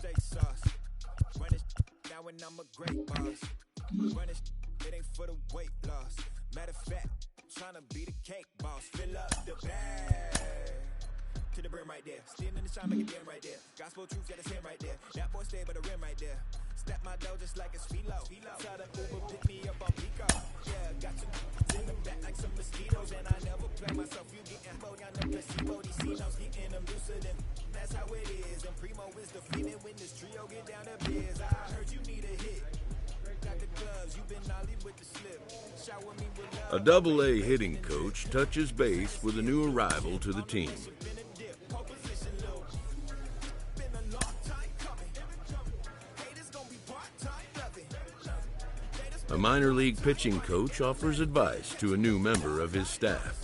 steak sauce. Running now and I'm a great boss. Running it ain't for the weight loss. Matter of fact, trying to be the cake boss. Fill up the bag to the brim right there. Standing in the shine, make it dim right there. Gospel truth got his hand right there. That boy stay by the rim right there. Step my dough just like it's philo. Tell the Uber pick me up on Pico. Yeah, got you in the back like some mosquitoes. And I never play myself. You getting low down the placebo. These C-notes getting them looser than. That's how it is. And Primo is defeated when this trio get down to biz. I heard you need a hit. Got the gloves. You been nolly with the slip. Shower me with love. A double-A hitting coach touches base with a new arrival to the team. A minor league pitching coach offers advice to a new member of his staff.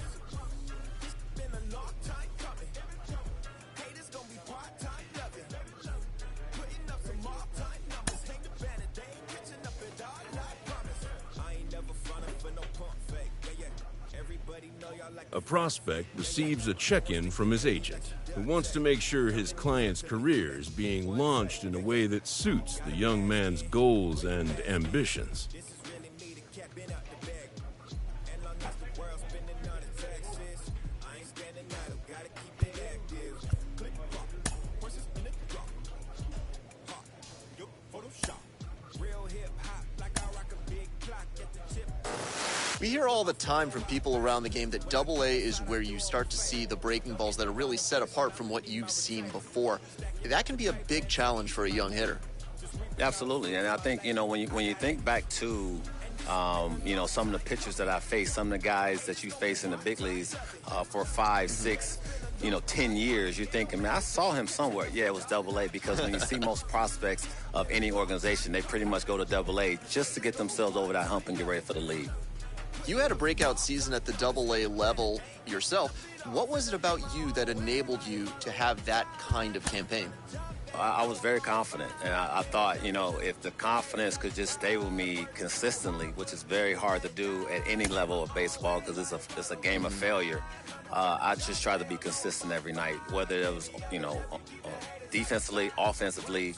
A prospect receives a check-in from his agent, who wants to make sure his client's career is being launched in a way that suits the young man's goals and ambitions. We hear all the time from people around the game that Double A is where you start to see the breaking balls that are really set apart from what you've seen before. That can be a big challenge for a young hitter. Absolutely, and I think, you know, when you think back to, you know, some of the pitchers that I faced, some of the guys that you face in the big leagues for 5, 6, 10 years, you're thinking, man, I saw him somewhere. Yeah, it was Double A, because when you see most prospects of any organization, they pretty much go to Double A just to get themselves over that hump and get ready for the league. You had a breakout season at the Double A level yourself. What was it about you that enabled you to have that kind of campaign? I was very confident, and I thought, you know, if the confidence could just stay with me consistently, which is very hard to do at any level of baseball because it's a game of failure, I just tried to be consistent every night, whether it was, you know, defensively, offensively.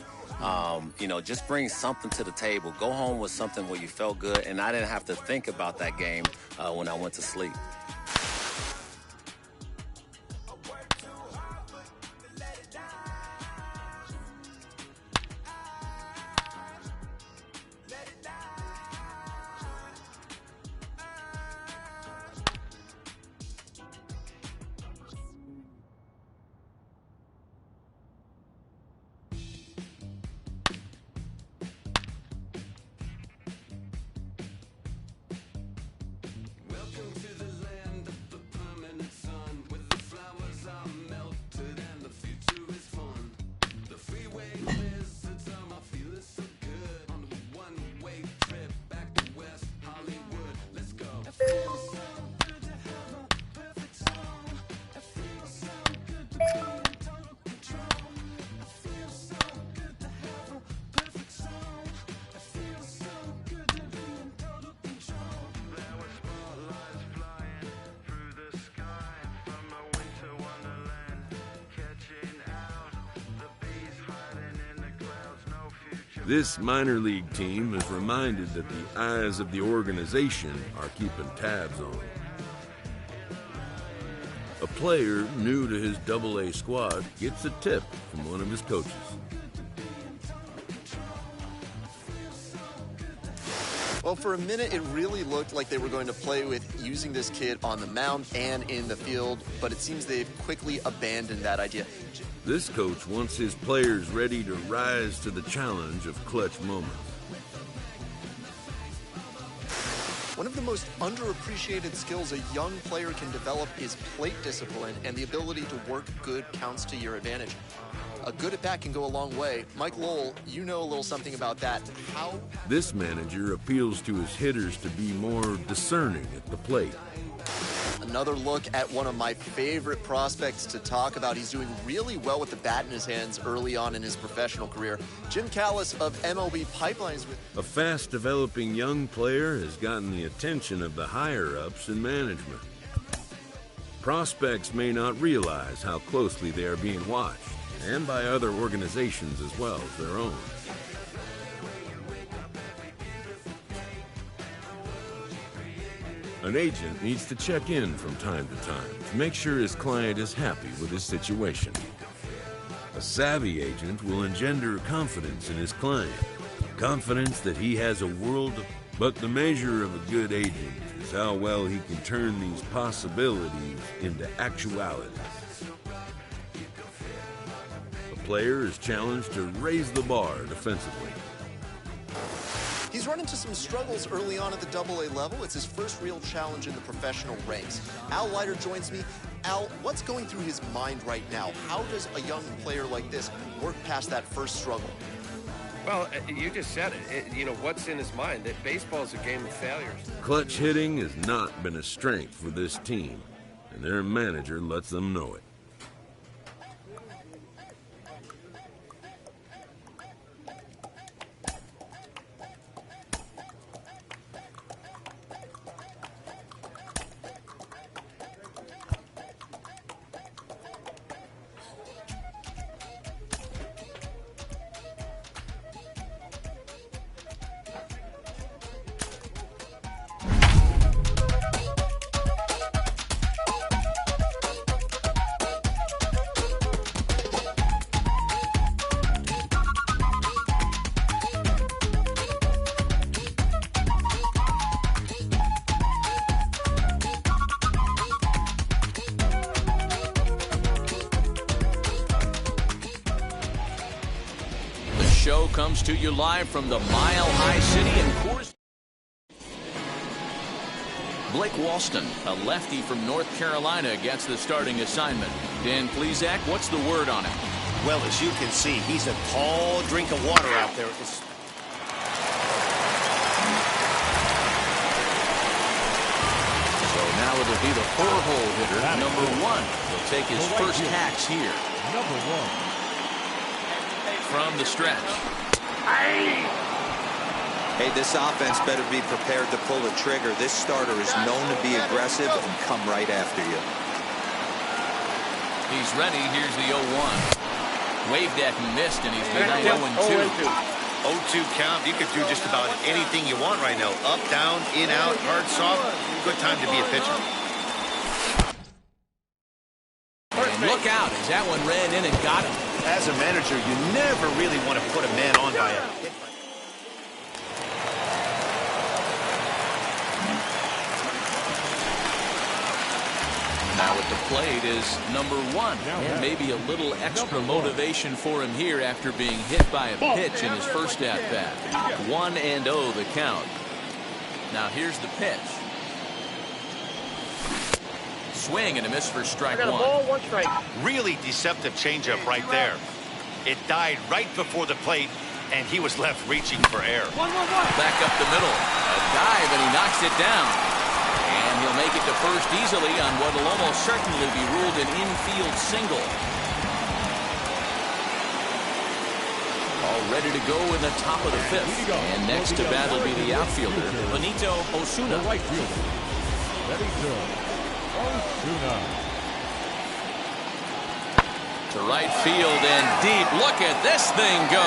Just bring something to the table. Go home with something where you felt good, and I didn't have to think about that game when I went to sleep. This minor league team is reminded that the eyes of the organization are keeping tabs on him. A player new to his Double-A squad gets a tip from one of his coaches. Well, for a minute, it really looked like they were going to play with using this kid on the mound and in the field, but it seems they've quickly abandoned that idea. This coach wants his players ready to rise to the challenge of clutch moments. One of the most underappreciated skills a young player can develop is plate discipline and the ability to work good counts to your advantage. A good at-bat can go a long way. Mike Lowell, you know a little something about that. How? This manager appeals to his hitters to be more discerning at the plate. Another look at one of my favorite prospects to talk about. He's doing really well with the bat in his hands early on in his professional career. Jim Callis of MLB Pipelines. A fast-developing young player has gotten the attention of the higher-ups in management. Prospects may not realize how closely they are being watched. and by other organizations as well as their own. An agent needs to check in from time to time to make sure his client is happy with his situation. A savvy agent will engender confidence in his client, confidence that he has a world of... But the measure of a good agent is how well he can turn these possibilities into actualities. A player is challenged to raise the bar defensively. He's run into some struggles early on at the AA level. It's his first real challenge in the professional ranks. Al Leiter joins me. Al, what's going through his mind right now? How does a young player like this work past that first struggle? Well, you just said it. You know, what's in his mind? That baseball's a game of failures. Clutch hitting has not been a strength for this team, and their manager lets them know it. Show comes to you live from the Mile High City in Coors. Blake Walston, a lefty from North Carolina, gets the starting assignment. Dan Plesac, what's the word on him? Well, as you can see, he's a tall drink of water out there. So now it'll be the four-hole hitter, number one. He'll take his first hacks here. Number one. From the stretch. Hey, this offense better be prepared to pull the trigger. This starter is known to be aggressive and come right after you. He's ready. Here's the 0-1. Waved at and missed, and he's behind 0-2. 0-2 count. You could do just about anything you want right now. Up, down, in, out, hard, soft. Good time to be a pitcher. And look out, as that one ran in and got him. As a manager, you never really want to put a man on by a hit. Now at the plate is number one. And maybe a little extra motivation for him here after being hit by a pitch in his first at-bat. 1-0 the count. Now here's the pitch. Swing and a miss for strike one. Ball, one strike. Really deceptive changeup right there. It died right before the plate, and he was left reaching for air. Back up the middle. A dive, and he knocks it down. And he'll make it to first easily on what will almost certainly be ruled an infield single. All ready to go in the top of the fifth. And next to bat will be the outfielder, Benito Osuna. Right fielder, Benito Osuna. To right field and deep. Look at this thing go.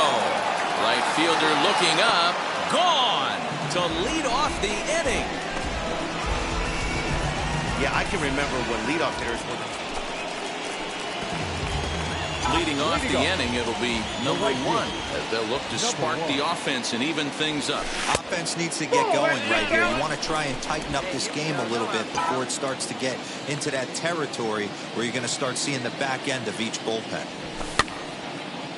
Right fielder looking up. Gone to lead off the inning. Yeah, I can remember when leadoff hitters were... Leading off the inning, it'll be number one. As they'll look to spark the offense and even things up. Offense needs to get going right here. You want to try and tighten up this game a little bit before it starts to get into that territory where you're going to start seeing the back end of each bullpen.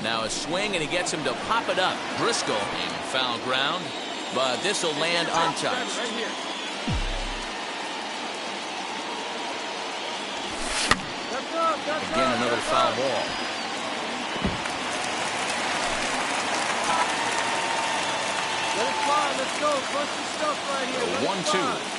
Now a swing, and he gets him to pop it up. Driscoll in foul ground, but this will land untouched. Again, another foul ball. Let it fly. Let's go. Punch the stuff right here. 1-2.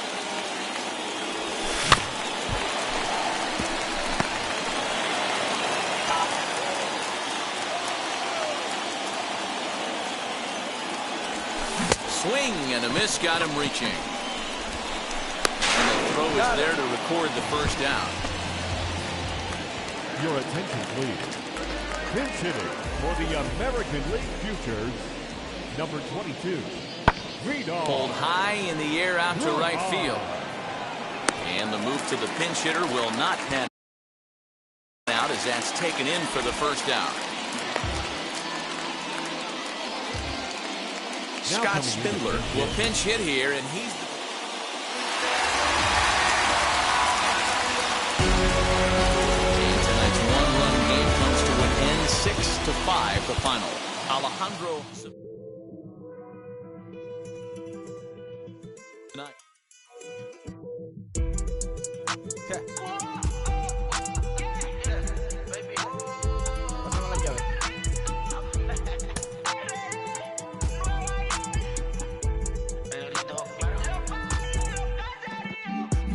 Swing and a miss got him reaching. And the throw is there to record the first down. Your attention, please. Pinch hitting for the American League Futures, number 22, Reno. Pulled high in the air out to right field. And the move to the pinch hitter will not pan out as that's taken in for the first out. Scott Spindler will pinch hit here, and he's and tonight's one-run game comes to an end, 6-5, the final. Alejandro tonight.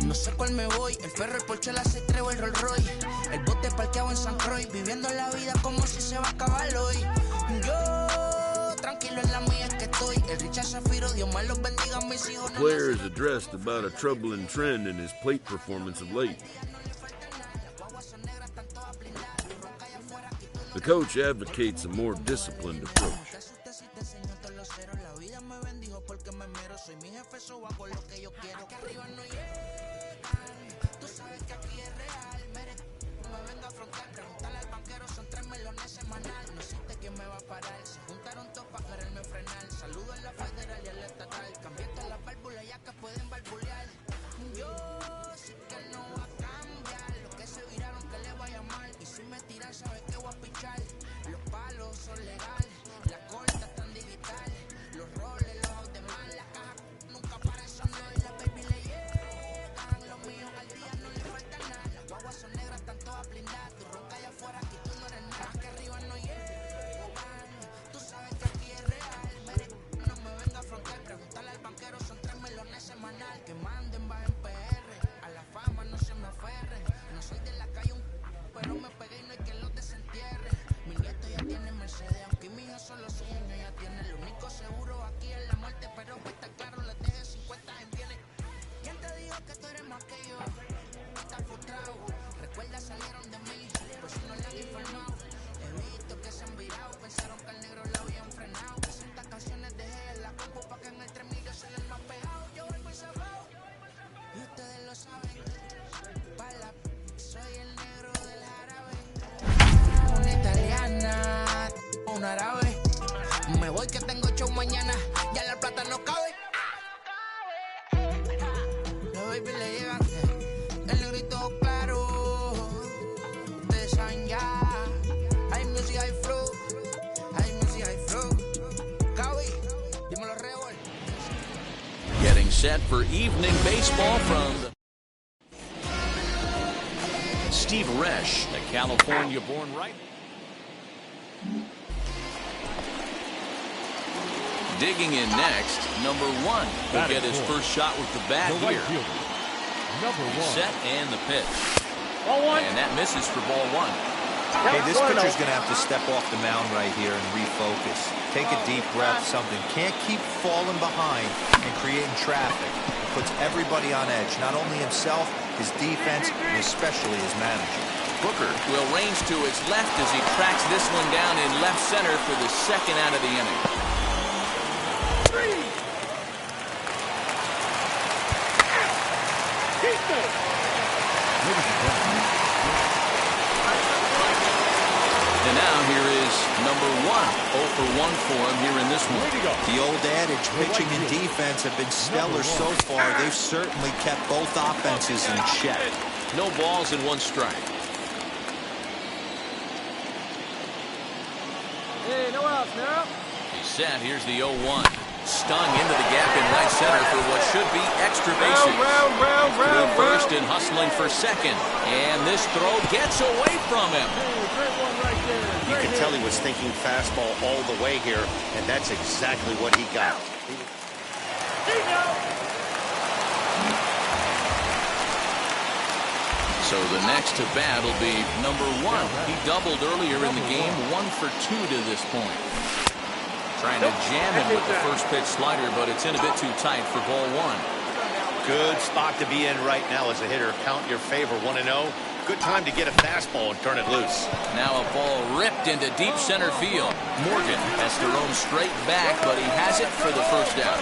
No sé cuál me voy, el perro, el Porsche, la C3 o el Rolls Royce. El bote parqueado en San Croix, viviendo la vida como si se va a acabar hoy. Yo, tranquilo en la mía es que estoy. El Richard Zafiro, Dios más los bendiga, mis hijos. The player has addressed about a troubling trend in his plate performance of late. The coach advocates a more disciplined approach. Me voy que tengo show mañana, ya la plata no cabe. Los baby le llegan, el negrito claro. Ustedes saben ya, hay music, hay flow. Hay music, hay flow. Cabe, dímelo Rebel. Getting set for evening baseball from the Steve Resch, a California-born right. Digging in next, number 1 will get his first shot with the bat here. Set and the pitch. And that misses for ball 1. Hey, this pitcher's going to have to step off the mound right here and refocus. Take a deep breath, something. Can't keep falling behind and creating traffic. It puts everybody on edge, not only himself, his defense, and especially his manager. Booker will range to his left as he tracks this one down in left center for the second out of the inning. And now here is number 1. 0 for 1 for him here in this one. The old adage, pitching and defense have been stellar so far. They've certainly kept both offenses in check. No balls and 1 strike. Hey, no outs now. He's set. Here's the 0-1. Stung into the gap in right center for what should be extra bases. Through first and hustling for second. And this throw gets away from him. You can tell he was thinking fastball all the way here, and that's exactly what he got. So the next to bat will be number 1. He doubled earlier in the game, 1 for 2 to this point. Trying to jam him with the first pitch slider, but it's in a bit too tight for ball 1. Good spot to be in right now as a hitter. Count your favor, 1-0. Good time to get a fastball and turn it loose. Now a ball ripped into deep center field. Morgan has to roam straight back, but he has it for the first out.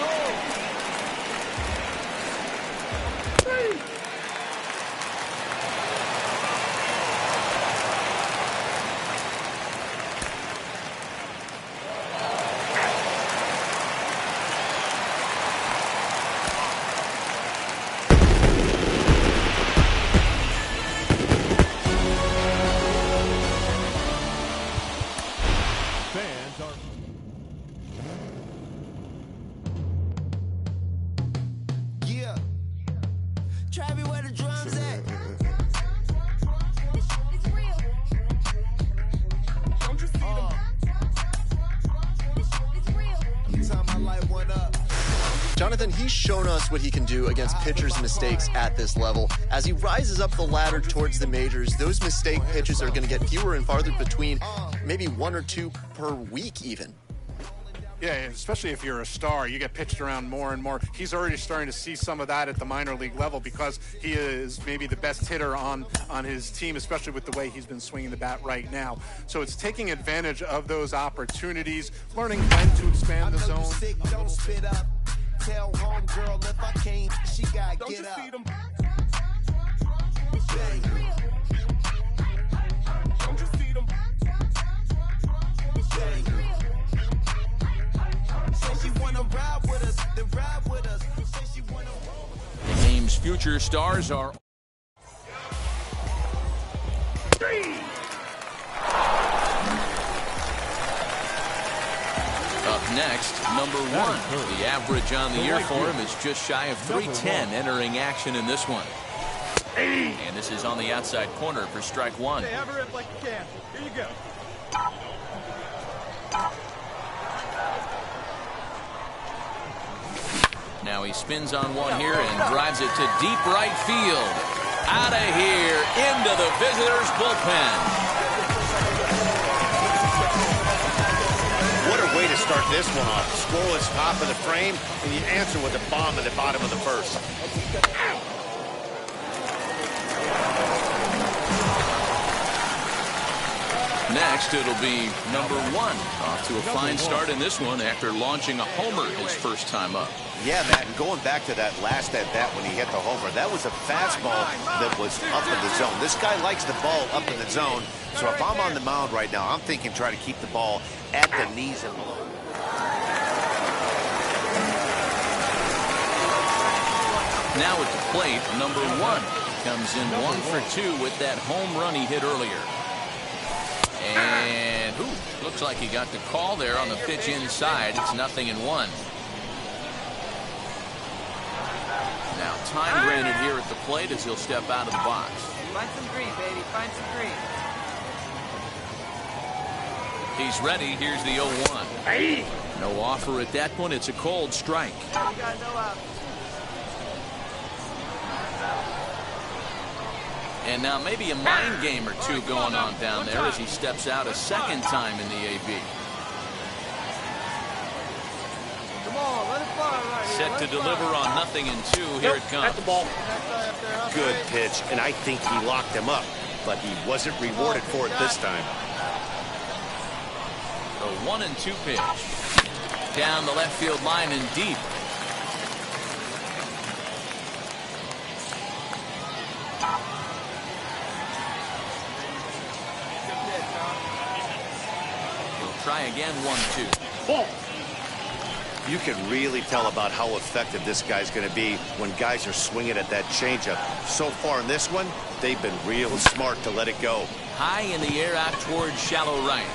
Jonathan, he's shown us what he can do against pitchers' mistakes at this level. As he rises up the ladder towards the majors, those mistake pitches are going to get fewer and farther between, maybe 1 or 2 per week even. Yeah, especially if you're a star, you get pitched around more and more. He's already starting to see some of that at the minor league level because he is maybe the best hitter on his team, especially with the way he's been swinging the bat right now. So it's taking advantage of those opportunities, learning when to expand the zone. Sick, don't spit up. Tell homegirl if I can't, she gotta get up. Don't you see them? Say she wanna ride with us, then ride with us. Say she wanna roll. The game's future stars are up next, number 1. The average on the year for him is just shy of 310 entering action in this one. And this is on the outside corner for strike 1. Hey, have a rip like you can. Here you go. Now he spins on one here and drives it to deep right field. Out of here, into the visitors' bullpen. What a way to start this one off. Scroll is top of the frame, and you answer with a bomb at the bottom of the first. Next, it'll be number 1. Off to a fine start in this one after launching a homer his first time up. Yeah, Matt, and going back to that last at-bat when he hit the homer, that was a fastball that was up in the zone. This guy likes the ball up in the zone, so if I'm on the mound right now, I'm thinking try to keep the ball at the knees and below. Now at the plate, number 1 comes in 1 for 2 with that home run he hit earlier. And looks like he got the call there on the pitch inside. It's 0-1. Now time granted here at the plate as he'll step out of the box. Find some green, baby. Find some green. He's ready. Here's the 0-1. No offer at that point. It's a cold strike. You got no out. And now maybe a mind game or two going on down there as he steps out a second time in the AB. Come on, let it fly right here. Set to deliver on 0-2. Here it comes. At the ball. Good pitch, and I think he locked him up, but he wasn't rewarded for it this time. The 1-2 pitch. Down the left field line and deep. Try again, 1-2. You can really tell about how effective this guy's going to be when guys are swinging at that changeup. So far in this one, they've been real smart to let it go. High in the air out towards shallow right.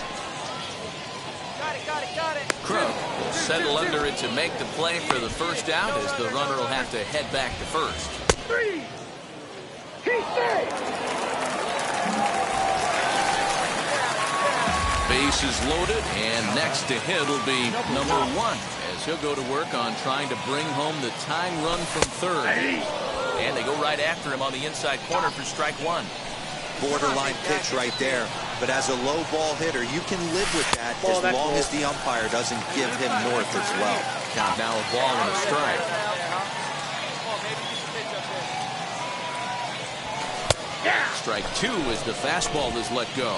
Got it. Crow will settle under it to make the play for the first out as the runner will have to head back to first. 3. He's safe. Bases loaded, and next to hit will be number 1 as he'll go to work on trying to bring home the tying run from third. And they go right after him on the inside corner for strike 1. Borderline pitch right there. But as a low ball hitter, you can live with that as long as the umpire doesn't give him north as well. Count now a ball and a strike. Strike 2 as the fastball is let go.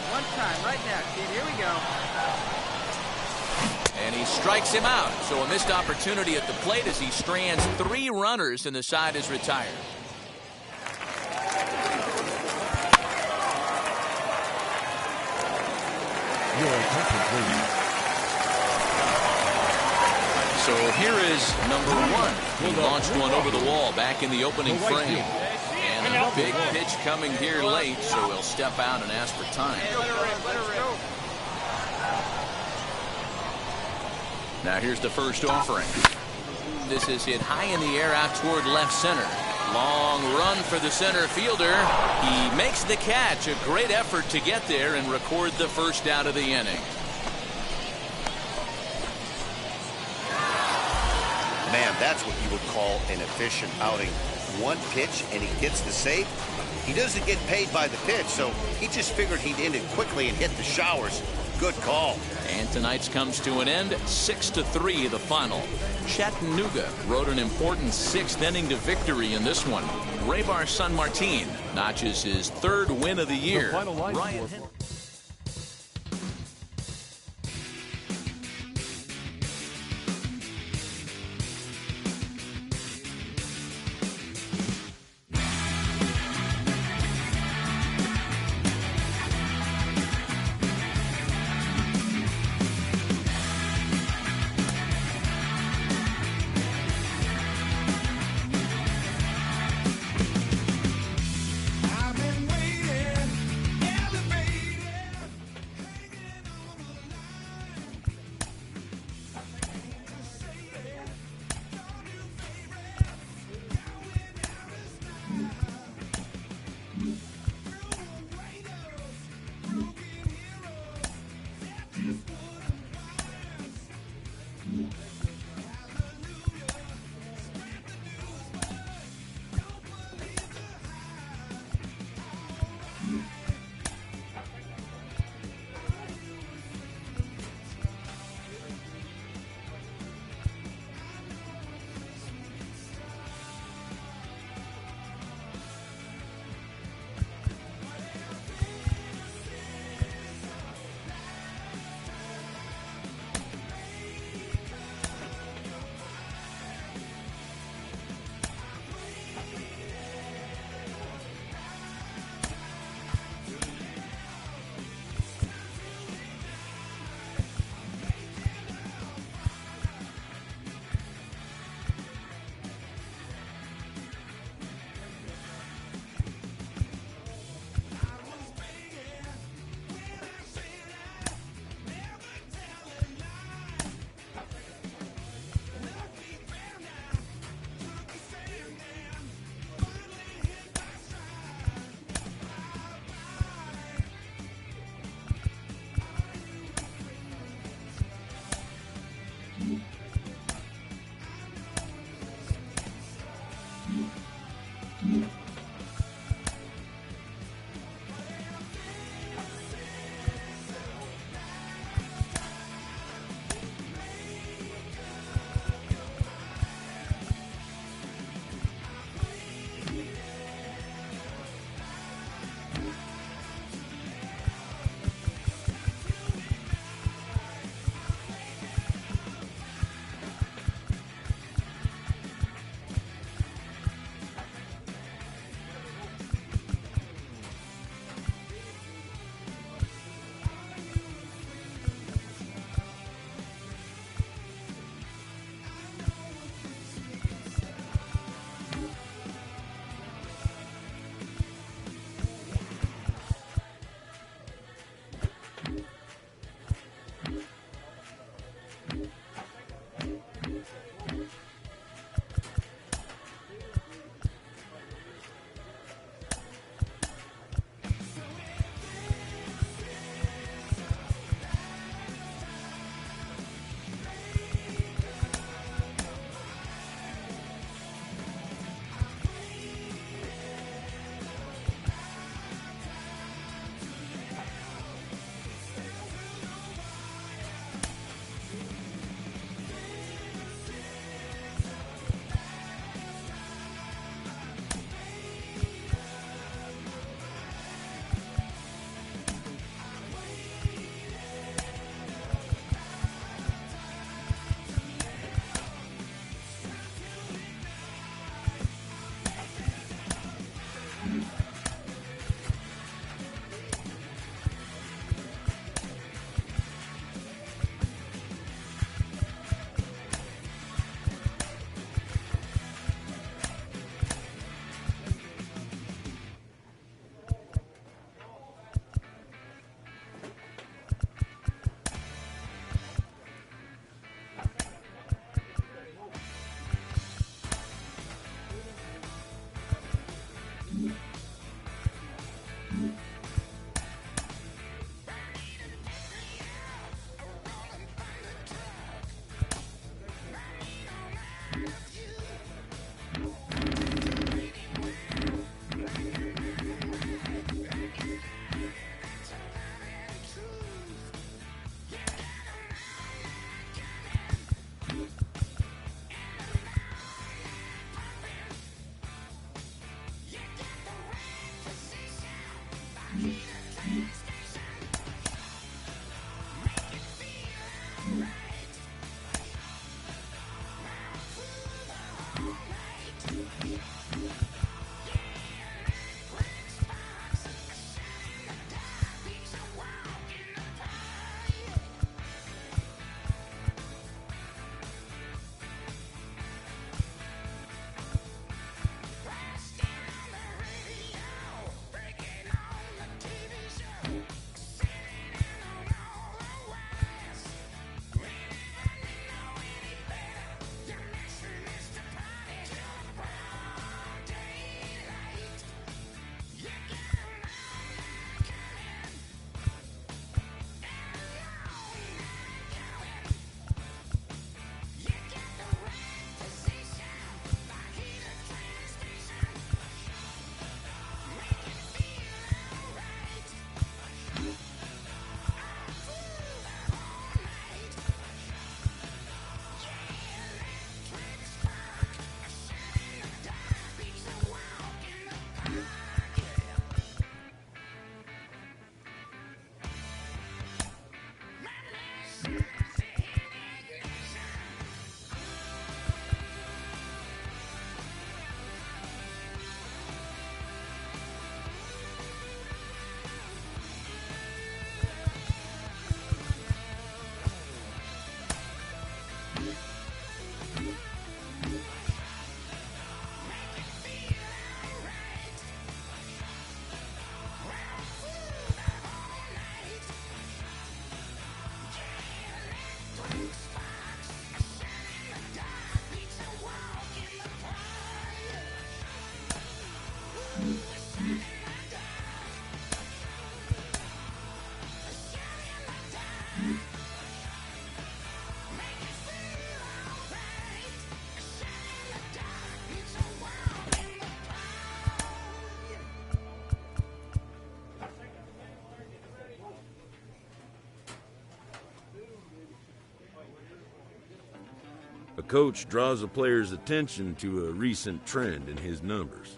One time, right now, kid. Here we go. And he strikes him out. So a missed opportunity at the plate as he strands 3 runners and the side is retired. Your attention, please. So here is number 1. He launched one over the wall back in the opening frame. And a big pitch coming here late, so he'll step out and ask for time. Now here's the first offering. This is hit high in the air out toward left center. Long run for the center fielder. He makes the catch. A great effort to get there and record the first out of the inning. Man, that's what you would call an efficient outing. One pitch and he gets the save. He doesn't get paid by the pitch, so he just figured he'd end it quickly and hit the showers. Good call. And tonight's comes to an end, 6-3 the final. Chattanooga rode an important 6th inning to victory in this one. Raybar San Martin notches his 3rd win of the year. A coach draws a player's attention to a recent trend in his numbers.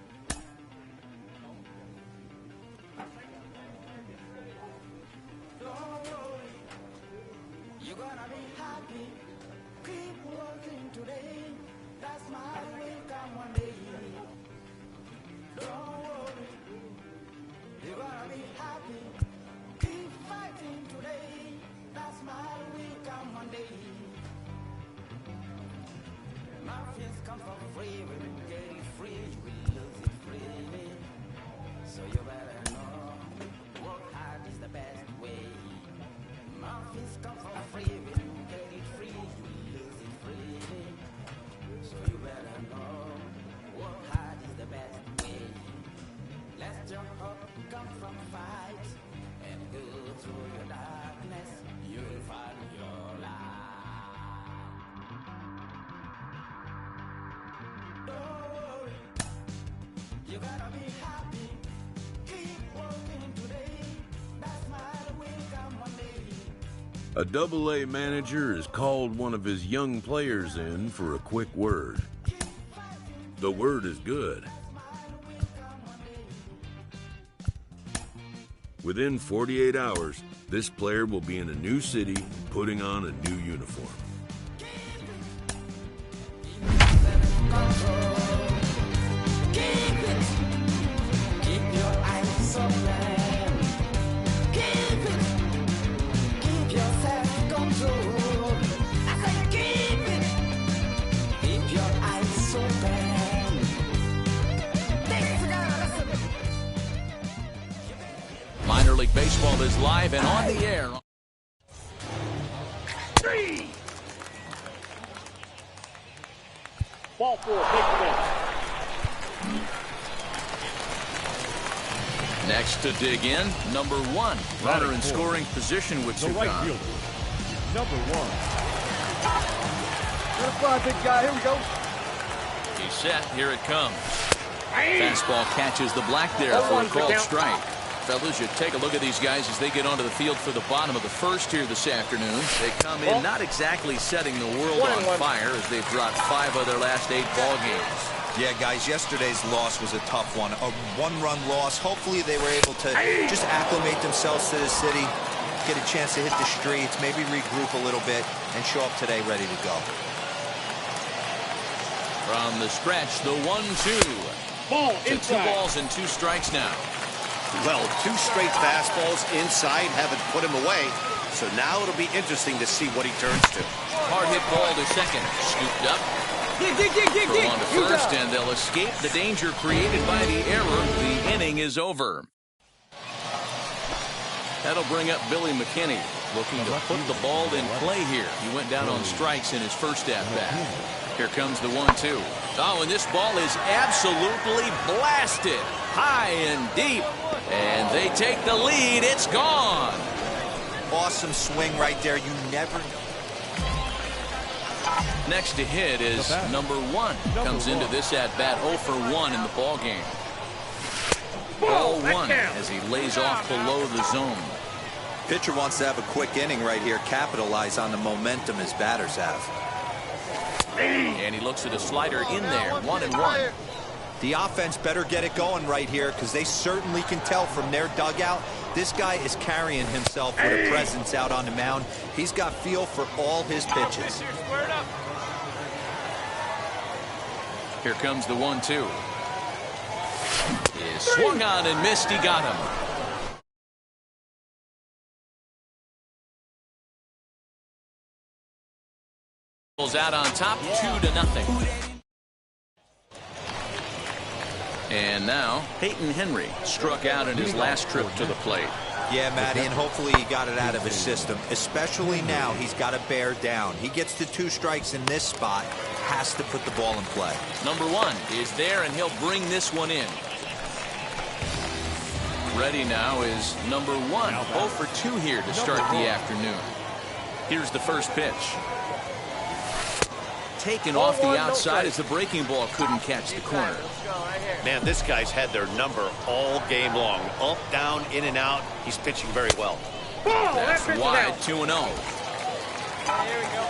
A Double-A manager has called one of his young players in for a quick word. The word is good. Within 48 hours, this player will be in a new city, putting on a new uniform. Minor League Baseball is live and on the air. Ball four, take the bench. Next to dig in, number 1. Runner in scoring position with the right Sukan. fielder, number 1. Let it fly, big guy. Here we go. He's set. Here it comes. Fastball catches the black there for a called strike. Fellas, you take a look at these guys as they get onto the field for the bottom of the first here this afternoon. They come in not exactly setting the world on fire as they've dropped 5 of their last 8 ball games. Yeah, guys, yesterday's loss was a tough one. A one-run loss. Hopefully they were able to just acclimate themselves to the city, get a chance to hit the streets, maybe regroup a little bit, and show up today ready to go. From the stretch, the 1-2. Ball to inside. 2 balls and 2 strikes now. Well, 2 straight fastballs inside haven't put him away. So now it'll be interesting to see what he turns to. Hard hit ball to second. Scooped up. Throw on to first, and they'll escape the danger created by the error. The inning is over. That'll bring up Billy McKinney, looking to put the ball in play here. He went down on strikes in his first at-bat. Here comes the 1-2. Oh, and this ball is absolutely blasted. High and deep. And they take the lead. It's gone. Awesome swing right there. You never... Next to hit is number 1. Comes into this at-bat 0 for 1 in the ball game. Ball 1 as he lays off below the zone. Pitcher wants to have a quick inning right here, capitalize on the momentum his batters have. And he looks at a slider in there, 1-1. The offense better get it going right here because they certainly can tell from their dugout this guy is carrying himself with a presence out on the mound. He's got feel for all his pitches. Here comes the 1-2. He swung on and missed. He got him. Out on top, 2-0. And now Peyton Henry struck out in his last trip to the plate. Yeah, Matty, and hopefully he got it out of his system. Especially now, he's got to bear down. He gets to 2 strikes in this spot, has to put the ball in play. Number 1 is there, and he'll bring this one in. Ready now is number 1. 0 for 2 here to start the afternoon. Here's the first pitch. Taken off the outside as the breaking ball couldn't catch the corner. Man, this guy's had their number all game long. Up, down, in and out. He's pitching very well. That's wide, 2-0. Here we go.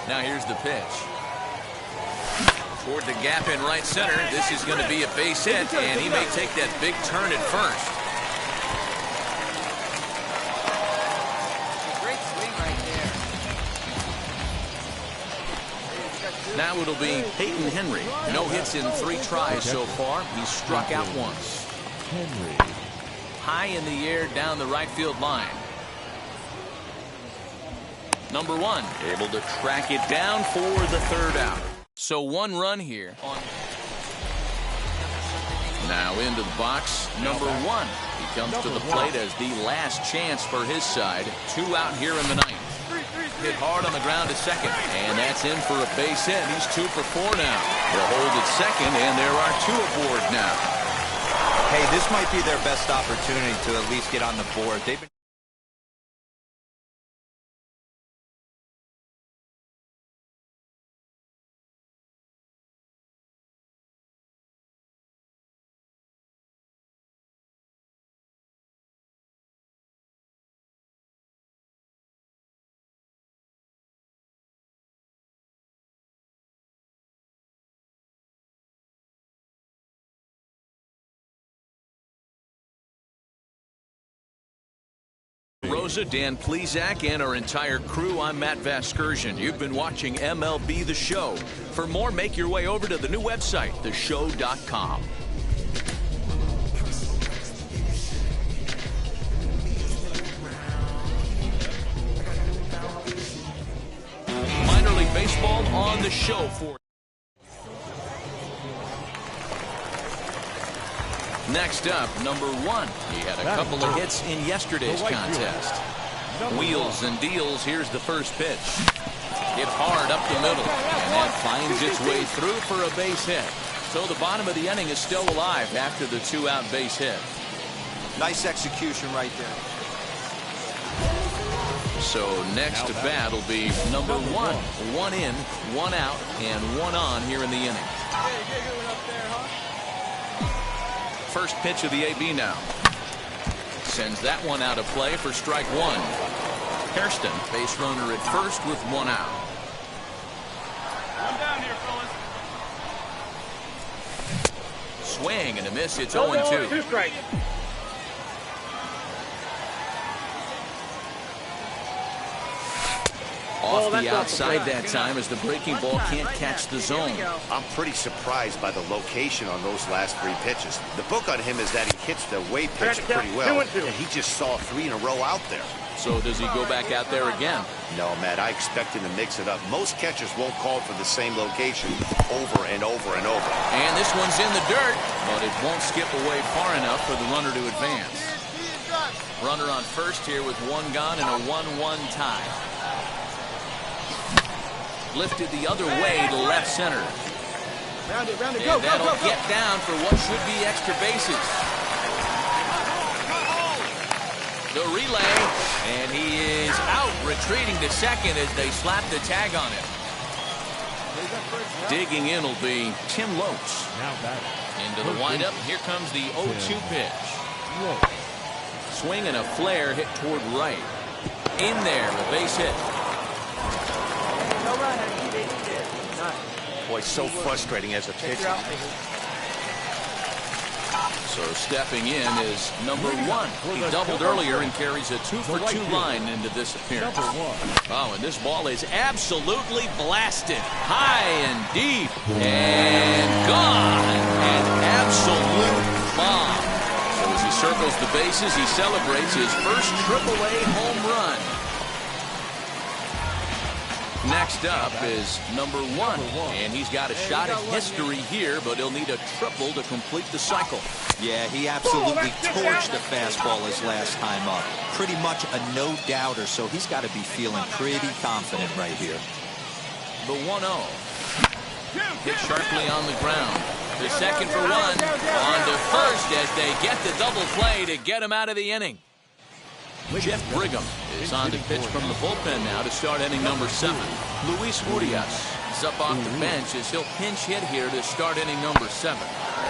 Now here's the pitch. Toward the gap in right center. This is going to be a base hit, and he may take that big turn at first. Great swing right there. Now it'll be Peyton Henry. No hits in 3 tries so far. He's struck out once. Henry. High in the air down the right field line. Number 1 able to track it down for the 3rd out. So 1 run here. Now into the box, number 1. He comes to the plate as the last chance for his side. 2 out here in the 9th. Hit hard on the ground to second, and that's in for a base hit. He's 2 for 4 now. They'll hold at second, and there are 2 aboard now. Hey, this might be their best opportunity to at least get on the board. They've been Rosa, Dan Plezak, and our entire crew, I'm Matt Vasgersian. You've been watching MLB The Show. For more, make your way over to the new website, theshow.com. Minor League Baseball on the show for next up, number 1. He had a couple of hits in yesterday's contest. Wheels and deals. Here's the first pitch. Hit hard up the middle, and that finds its way through for a base hit. So the bottom of the inning is still alive after the 2-out base hit. nice execution right there. So next to bat will be number 1. 1 in, 1 out, and 1 on here in the inning. First pitch of the AB now. Sends that one out of play for strike 1. Hairston, base runner at first with 1 out. I'm down here, fellas. Swing and a miss. It's 0-2. 2 strikes. Off the outside that time as the breaking ball can't catch the zone. I'm pretty surprised by the location on those last 3 pitches. The book on him is that he hits the way pitch pretty well, and he just saw 3 in a row out there. So does he go back out there again? No, Matt, I expect him to mix it up. Most catchers won't call for the same location over and over and over. And this one's in the dirt, but it won't skip away far enough for the runner to advance. Runner on first here with 1 gone and a 1-1 tie. Lifted the other way to left center. Round it, and that'll get down for what should be extra bases. The relay, and he is out, retreating to second as they slap the tag on him. Digging in will be Tim Lopes. Into the windup, here comes the 0-2 pitch. Swing and a flare hit toward right. In there, a base hit. Boy, so frustrating as a pitcher. So stepping in is number 1. He doubled earlier and carries a 2-for-2 line into this appearance. Oh, and this ball is absolutely blasted. High and deep. And gone. An absolute bomb. So as he circles the bases, he celebrates his first AAA home run. Next up is number 1, and he's got a shot at history here, but he'll need a triple to complete the cycle. Yeah, he absolutely torched the fastball his last time up. Pretty much a no-doubter, so he's got to be feeling pretty confident right here. The 1-0. Hit sharply on the ground. The second for 1. On to first as they get the double play to get him out of the inning. Jeff Brigham is on to pitch from the bullpen now to start inning number 7. Luis Urias is up off the bench as he'll pinch hit here to start inning number 7.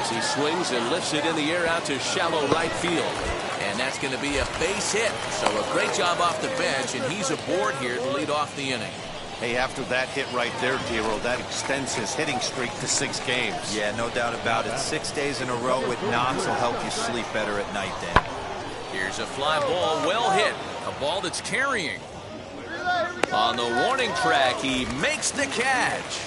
As he swings and lifts it in the air out to shallow right field. And that's going to be a base hit. So a great job off the bench, and he's aboard here to lead off the inning. Hey, after that hit right there, Dero, that extends his hitting streak to 6 games. Yeah, no doubt about it. 6 days in a row with knocks will help you sleep better at night, Dan. Here's a fly ball, well hit. A ball that's carrying. On the warning track, he makes the catch.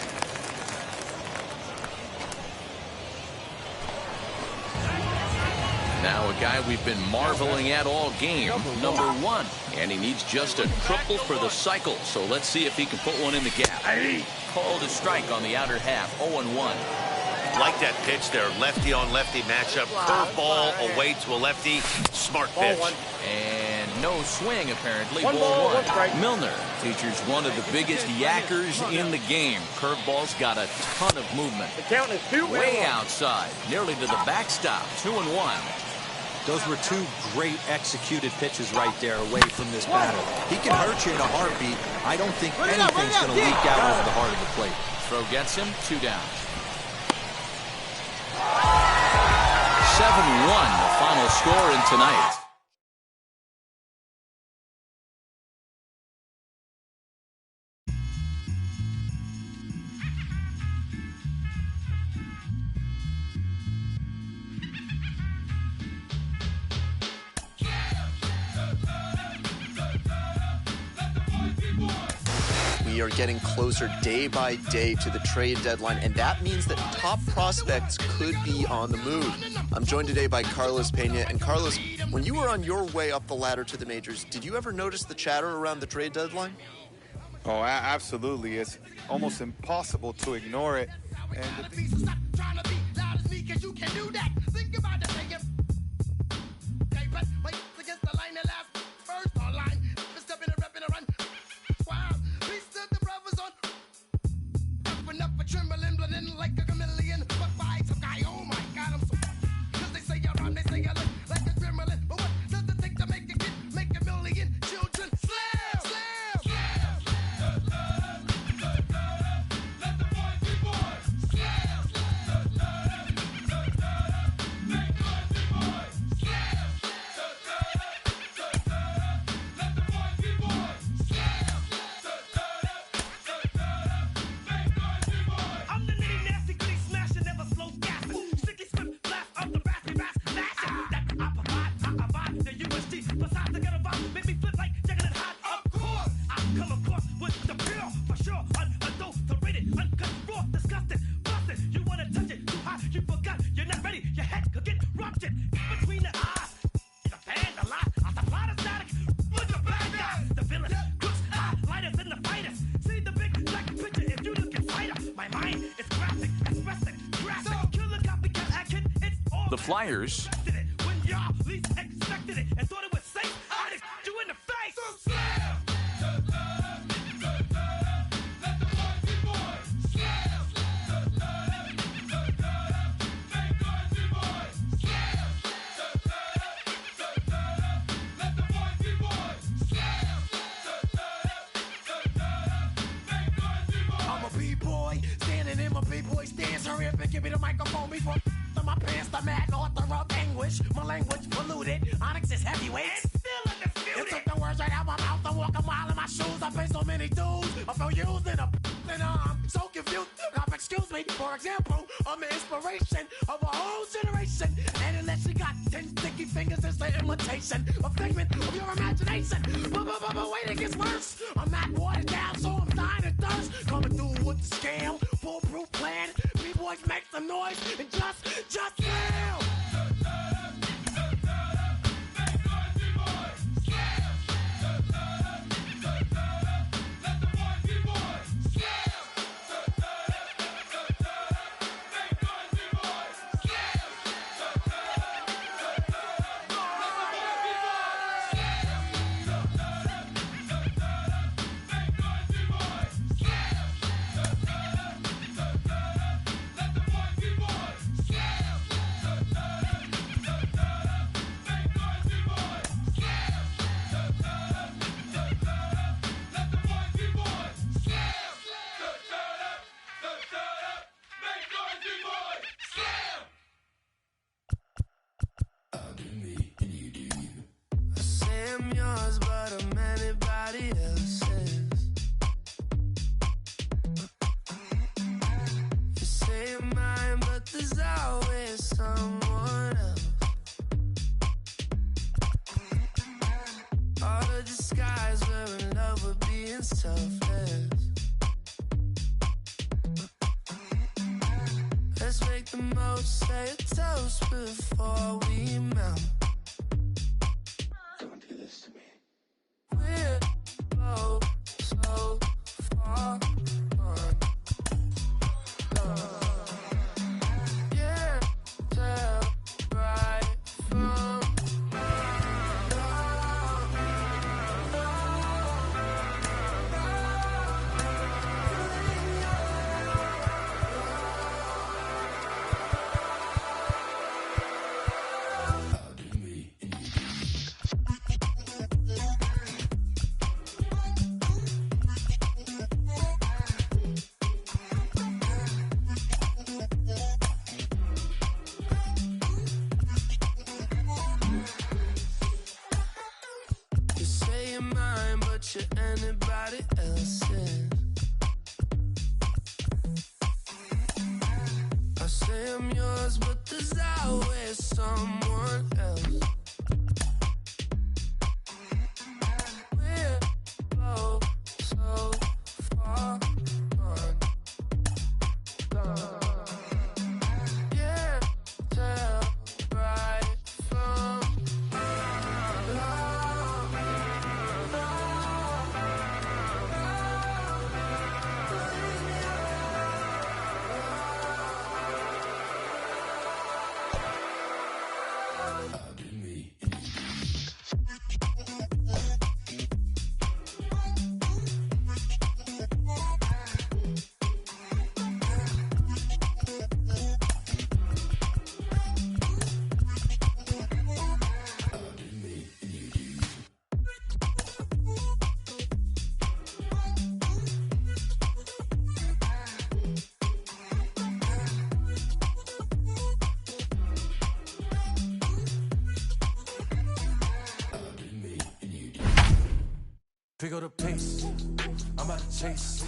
Now a guy we've been marveling at all game, number 1. And he needs just a triple for the cycle. So let's see if he can put one in the gap. Called a strike on the outer half, 0-1. Like that pitch there, lefty on lefty matchup. Curveball away to a lefty. Smart pitch. And no swing, apparently. Ball 1. Milner features one of the biggest yackers in the game. Curveball's got a ton of movement. The count is 2-1. Way outside, nearly to the backstop. 2-1. Those were 2 great executed pitches right there away from this batter. He can hurt you in a heartbeat. I don't think anything's going to leak out over the heart of the plate. Throw gets him, 2 down. 7-1, the final score in tonight. We are getting closer day by day to the trade deadline, and that means that top prospects could be on the move. I'm joined today by Carlos Pena. And Carlos, when you were on your way up the ladder to the majors, did you ever notice the chatter around the trade deadline? Oh, absolutely. It's almost impossible to ignore it. And The Flyers give me the microphone before my pants, the mad author of anguish. My language polluted. Onyx is heavyweight. It's still undisputed. You took the words right out my mouth. I walk a mile in my shoes. I pay so many dues. I feel used and I'm so confused. Now, excuse me. For example, I'm the inspiration of a whole generation. And unless you got 10 sticky fingers, it's the imitation, a figment of your imagination. But wait, it gets worse. I'm not watered down, so I'm dying of thirst. Coming through with the scam, foolproof plan. B-boys make some noise and just fail. selfless. Let's make the most, say a toast before we melt. Don't do this to me. We're both so far gone. Yeah, tell right from you say you're mine, but you're anybody else's. I say I'm yours, but there's always someone else. We're both so far gone. Yeah, tell right from Pick up the pace, I'm about to chase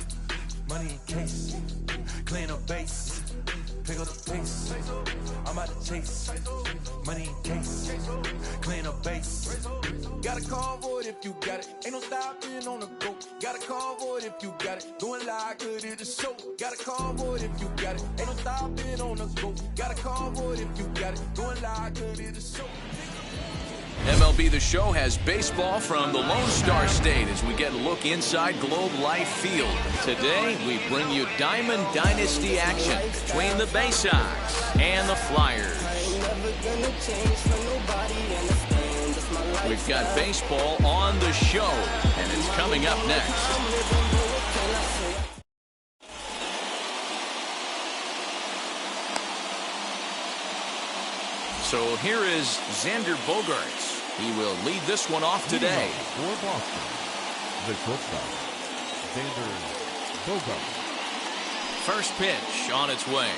money in case, clean up base. Pick up the pace, I'm about to chase money in case, clean up base. Got a convoy if you got it, ain't no stopping on the go. Got a convoy if you got it, going live, good at the show. Got a convoy if you got it, ain't no stopping on the go. Got a convoy if you got it, going live, good at the show. MLB The Show has baseball from the Lone Star State as we get a look inside Globe Life Field. Today, we bring you Diamond Dynasty action between the Bay Sox and the Flyers. We've got baseball on the show, and it's coming up next. So here is Xander Bogaerts. He will lead this one off today. For Boston, the shortstop, Xander Bogaerts. First pitch on its way.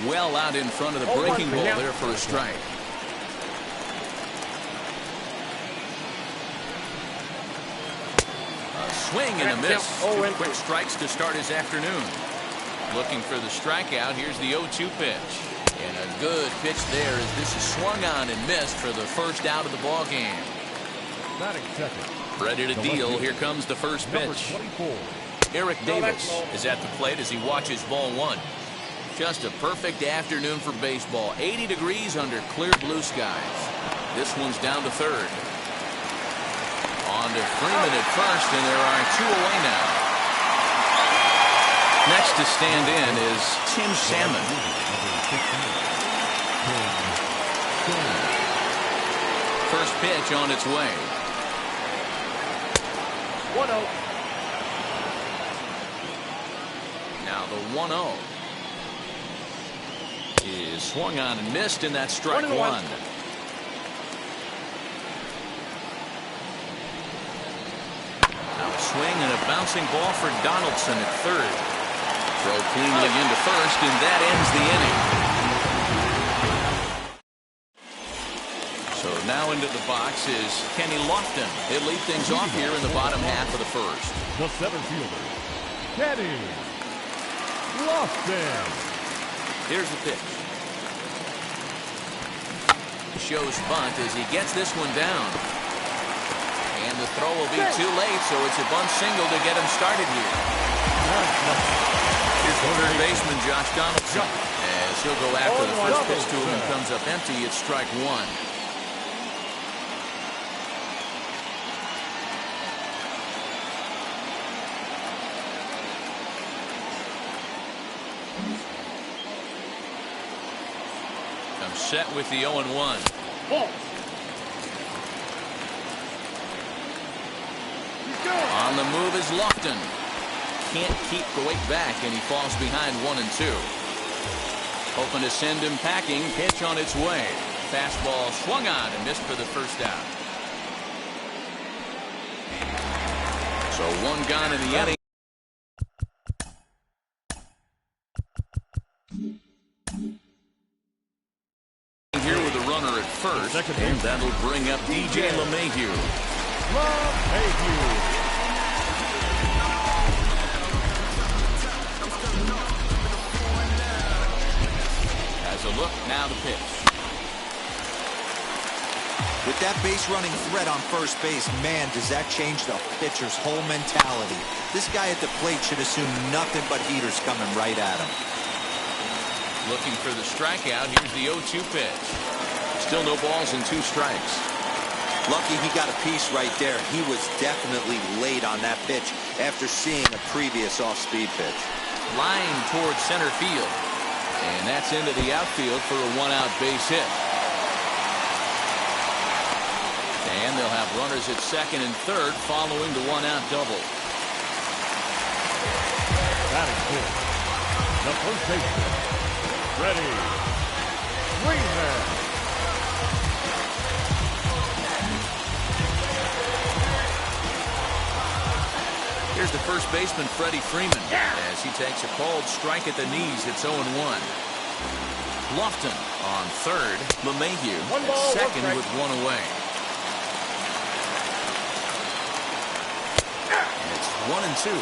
Well out in front of the breaking ball there for a strike. A swing and a miss. Two quick strikes to start his afternoon. Looking for the strikeout. Here's the 0-2 pitch. And a good pitch there as this is swung on and missed for the first out of the ball game. Ready to deal. Here comes the first pitch. Eric Davis is at the plate as he watches ball one. Just a perfect afternoon for baseball. 80 degrees under clear blue skies. This one's down to third. On to Freeman at first, and there are two away now. Next to stand in is Tim Salmon. First pitch on its way. 1-0. Now the 1-0 is swung on and missed, and that's strike one. Now swing and a bouncing ball for Donaldson at third. Throw cleanly into first, and that ends the inning. So now into the box is Kenny Lofton. He'll lead things off here in the bottom half of the first. The center fielder, Kenny Lofton. Here's the pitch. Shows bunt as he gets this one down. And the throw will be too late, so it's a bunt single to get him started here. Here's the third baseman, Josh Donaldson. As he'll go after the first pitch to him and comes up empty, it's strike one. I'm set with the 0-1. On the move is Lofton. Can't keep the weight back, and he falls behind 1-2. Hoping to send him packing. Pitch on its way. Fastball swung on and missed for the first out. So one gone in the inning. Here with a runner at first, and that'll bring up DJ LeMahieu. Has a look, now the pitch. With that base running threat on first base, man, does that change the pitcher's whole mentality. This guy at the plate should assume nothing but heaters coming right at him. Looking for the strikeout. Here's the 0-2 pitch. Still no balls and 2 strikes. Lucky he got a piece right there. He was definitely late on that pitch after seeing a previous off-speed pitch. Line towards center field. And that's into the outfield for a 1-out base hit. And they'll have runners at second and third following the 1-out double. That is good. The first baseman. Ready. Freeman. Here's the first baseman, Freddie Freeman, as he takes a called strike at the knees. It's 0-1. Lofton on third. LeMahieu at second with 1 away. And it's 1-2.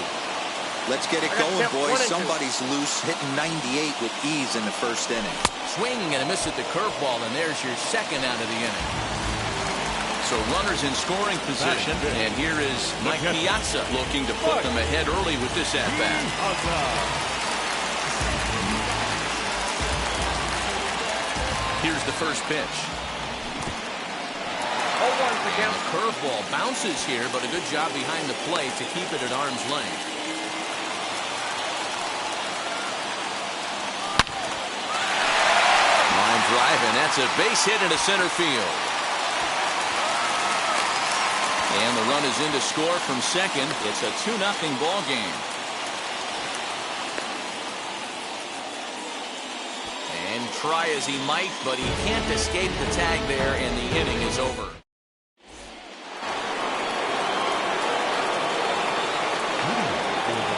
Let's get it going, boys. Somebody's loose, hitting 98 with ease in the first inning. Swing and a miss at the curveball, and there's your second out of the inning. So runners in scoring position, and here is Mike Piazza looking to put them ahead early with this at-bat. Here's the first pitch. Curveball bounces here, but a good job behind the plate to keep it at arm's length. Line drive, and that's a base hit into center field. And the run is in to score from second. It's a 2-0 ball game. And try as he might, but he can't escape the tag there, and the inning is over.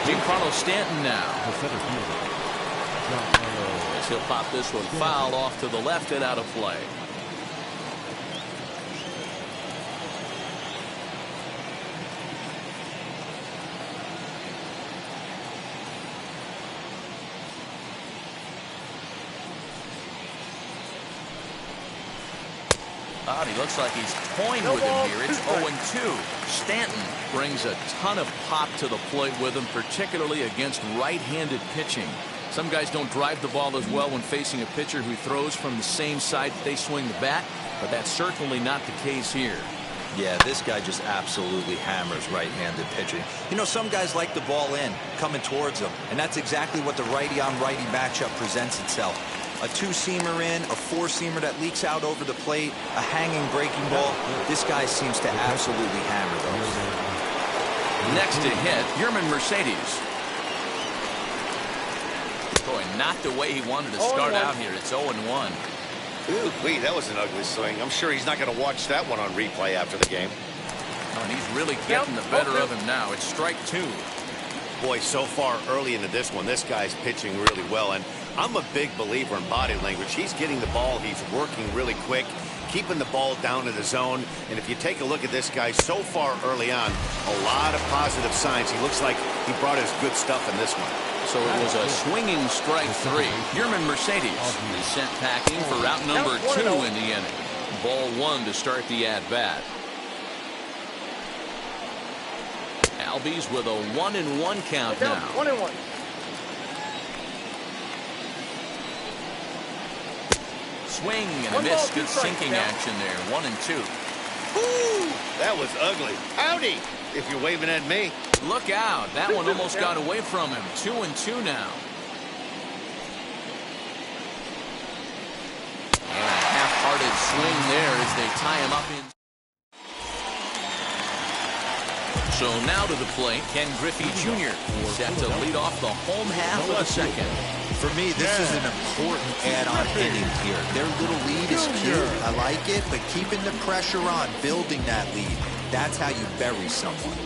Giancarlo Stanton now. As he'll pop this one foul off to the left and out of play. He looks like he's toying with him here. It's 0-2. Stanton brings a ton of pop to the plate with him, particularly against right-handed pitching. Some guys don't drive the ball as well when facing a pitcher who throws from the same side that they swing the bat, but that's certainly not the case here. Yeah, this guy just absolutely hammers right-handed pitching. You know, some guys like the ball in, coming towards them, and that's exactly what the righty-on-righty matchup presents itself. A 2-seamer in, a 4-seamer that leaks out over the plate, a hanging breaking ball. This guy seems to absolutely hammer those. Next to hit, Yerman Mercedes. Boy, not the way he wanted to start out here. It's 0-1. Ooh, that was an ugly swing. I'm sure he's not going to watch that one on replay after the game. Oh, and he's really getting the better of him now. It's strike 2. Boy, so far early into this one, this guy's pitching really well. And I'm a big believer in body language. He's getting the ball. He's working really quick, keeping the ball down in the zone. And if you take a look at this guy so far early on, a lot of positive signs. He looks like he brought his good stuff in this one. So it was a swinging strike 3. Yerman Mercedes is sent packing for route number 2 in the inning. Ball 1 to start the at-bat. Albies with a 1-1 count now. 1-1. Swing and a miss. Good sinking action there. 1-2. Ooh, that was ugly. Howdy, if you're waving at me. Look out. That one almost got away from him. 2-2 now. And a half-hearted swing there as they tie him up in. So now to the plate, Ken Griffey Jr. set to lead off the home half of the second. For me, this is an important add-on inning here. Their little lead is cute. I like it, but keeping the pressure on, building that lead, that's how you bury someone.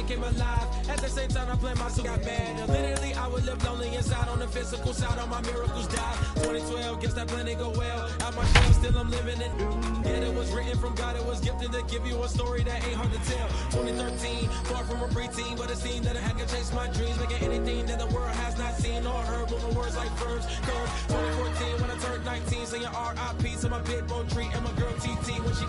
Came alive. At the same time, I played my soul got mad. Literally, I would live lonely inside. On the physical side, all my miracles died. 2012, guess that plan didn't go well. Out my shell, still I'm living it. Yeah, it was written from God. It was gifted to give you a story that ain't hard to tell. 2013, far from a preteen, but it seemed that I had to chase my dreams, making anything that the world has not seen or heard. Moving words like verbs, curves. 2014, when I turned 19, saying R.I.P. to my pit bull tree and my girl TT. When she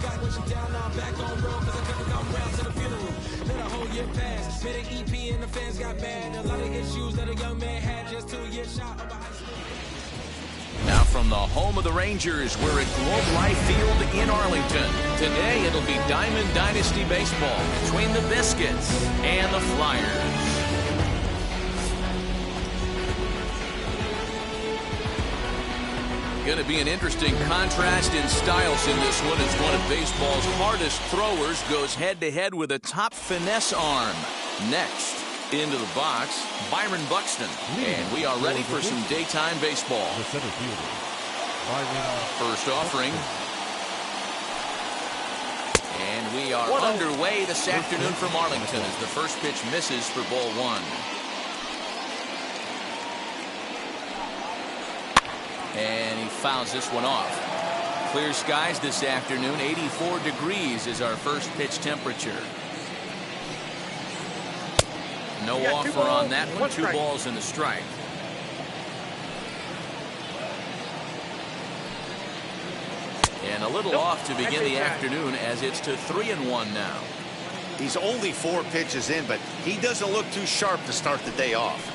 down, now I'm back on road, cause I couldn't come round to the funeral. Let a whole year pass. Made an EP and the fans got mad. A lot of issues that a young man had just 2 years shot of a high school. Now from the home of the Rangers, we're at Globe Life Field in Arlington. Today it'll be Diamond Dynasty Baseball between the Biscuits and the Flyers. Going to be an interesting contrast in styles in this one as one of baseball's hardest throwers goes head-to-head with a top finesse arm. Next, into the box, Byron Buxton. And we are ready for some daytime baseball. First offering. And we are underway this afternoon from Arlington as the first pitch misses for ball one. And he fouls this one off. Clear skies this afternoon. 84 degrees is our first pitch temperature. No offer on that one. 2 balls and a strike. And a little off to begin the afternoon as it's to 3-1 now. He's only 4 pitches in, but he doesn't look too sharp to start the day off.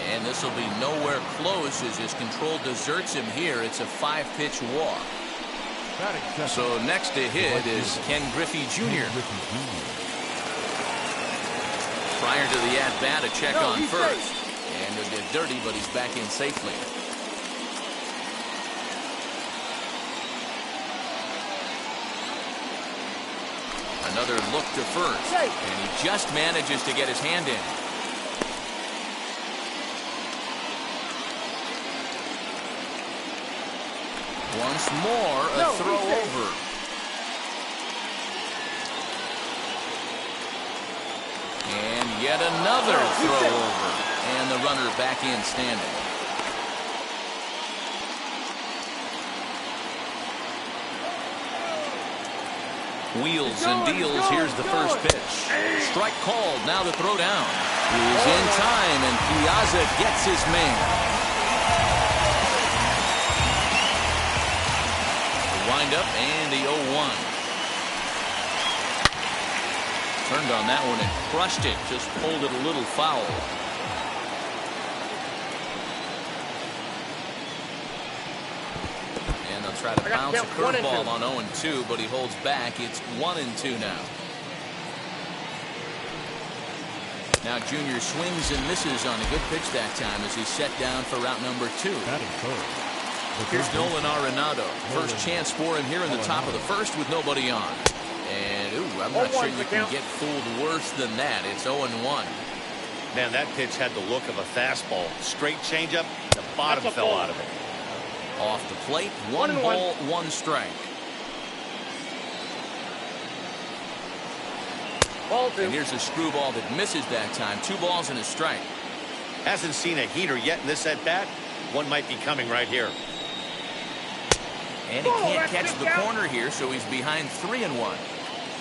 And this will be nowhere close as his control deserts him here. It's a 5-pitch walk. So next to hit is Ken Griffey Jr. Prior to the at-bat, a check on first. And he'll get dirty, but he's back in safely. Another look to first. And he just manages to get his hand in. Once more, a throw over. And yet another throw over. And the runner back in standing. Wheels and deals. Here's the first pitch. Strike called. Now the throw down. He's in time, and Piazza gets his man. The windup and the 0-1. Turned on that one and crushed it. Just pulled it a little foul. And they'll try to bounce a curveball on 0-2, but he holds back. It's 1-2 now. Now Junior swings and misses on a good pitch that time as he's set down for route number 2. Here's Nolan Arenado. First chance for him here in the top of the first with nobody on. And, ooh, I'm not sure you can get fooled worse than that. It's 0-1. Man, that pitch had the look of a fastball. Straight changeup, the bottom fell out of it. Off the plate, 1 ball, 1 strike. And here's a screwball that misses that time. 2 balls and a strike. Hasn't seen a heater yet in this at-bat. One might be coming right here. And he can't catch the corner here, so he's behind 3-1.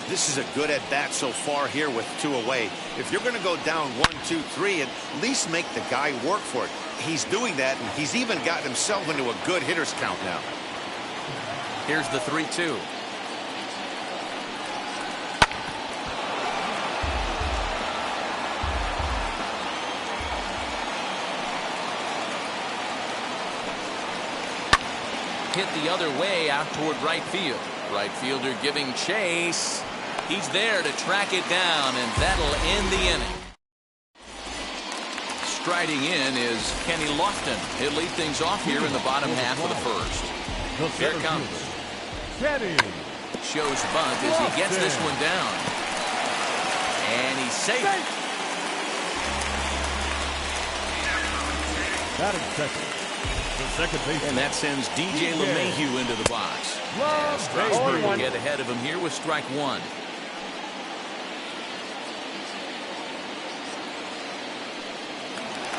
This is a good at-bat so far here with 2 away. If you're going to go down 1-2-3, at least make the guy work for it. He's doing that, and he's even gotten himself into a good hitter's count now. Here's the 3-2. Hit the other way out toward right field. Right fielder giving chase. He's there to track it down, and that'll end the inning. Striding in is Kenny Lofton. He'll lead things off here in the bottom half of the first. Here it comes. Kenny shows bunt as he gets this one down. And he's safe. Batting second. And that sends DJ LeMahieu into the box. And Strasburg will get ahead of him here with strike 1.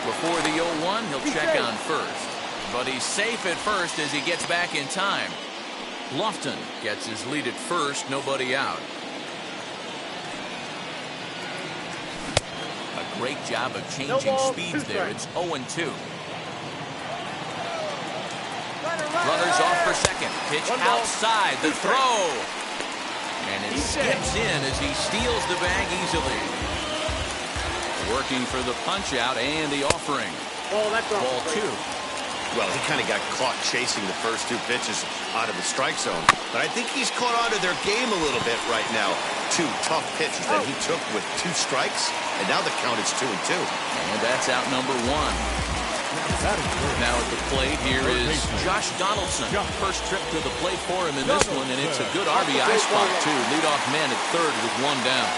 Before the 0-1, he'll check on first. But he's safe at first as he gets back in time. Lofton gets his lead at first, nobody out. A great job of changing speeds there. It's 0-2. Runners off for second. Pitch outside. The throw. And it skips in as he steals the bag easily. Working for the punch out and the offering. Ball 2. Well, he kind of got caught chasing the first 2 pitches out of the strike zone. But I think he's caught on to their game a little bit right now. 2 tough pitches that he took with 2 strikes. And now the count is 2-2. And that's out number 1. Now at the plate here is Josh Donaldson. First trip to the plate for him in this one, and it's a good RBI spot too. Leadoff man at third with 1 down.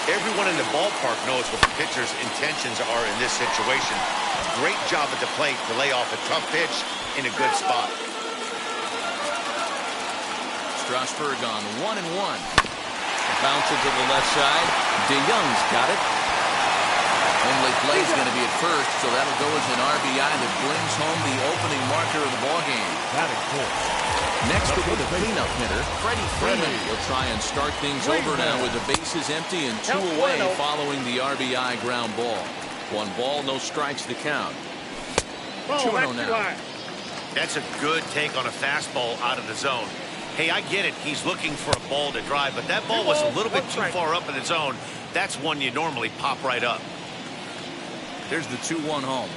Everyone in the ballpark knows what the pitcher's intentions are in this situation. Great job at the plate to lay off a tough pitch in a good spot. Strasburg on 1-1. Bounce it to the left side. DeYoung's got it. Only play is going to be at first, so that'll go as an RBI that brings home the opening marker of the ballgame. Next will be the cleanup hitter, Freddie Freeman. Will try and start things over now with the bases empty and 2 away following the RBI ground ball. 1 ball, no strikes to count. 2-0 now. That's a good take on a fastball out of the zone. Hey, I get it. He's looking for a ball to drive, but that ball was a little bit too far up in the zone. That's one you normally pop right up. There's the 2-1 home.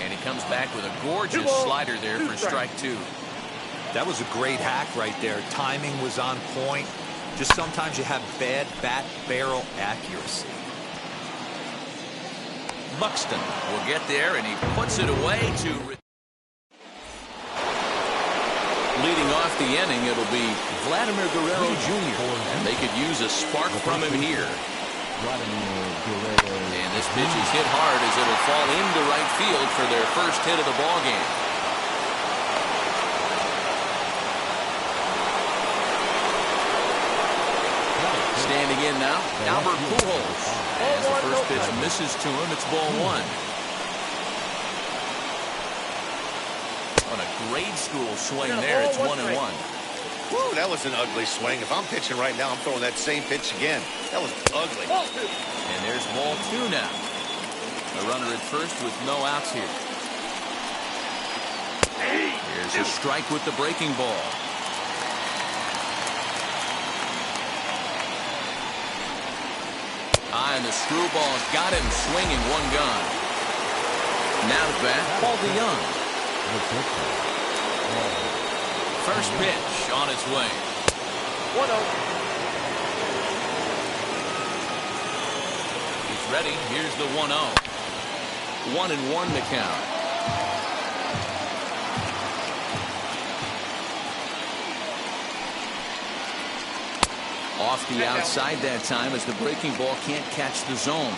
And he comes back with a gorgeous slider there for strike 2. That was a great hack right there. Timing was on point. Just sometimes you have bad bat barrel accuracy. Buxton will get there, and he puts it away to... Leading off the inning, it'll be Vladimir Guerrero Jr., and they could use a spark from him here. And this pitch is hit hard as it'll fall into right field for their first hit of the ballgame. now, Albert Pujols. As the first pitch misses to him, it's ball one. On a grade school swing there, it's 1-1. Woo, that was an ugly swing. If I'm pitching right now, I'm throwing that same pitch again. That was ugly. And there's ball two now. A runner at first with no outs here. Here's a strike with the breaking ball. And the screwball's got him swinging, one gone. Now to bat, Paul DeYoung. First pitch on its way. 1-0. He's ready. Here's the 1-0. 1-1 to count. Off the outside that time as the breaking ball can't catch the zone.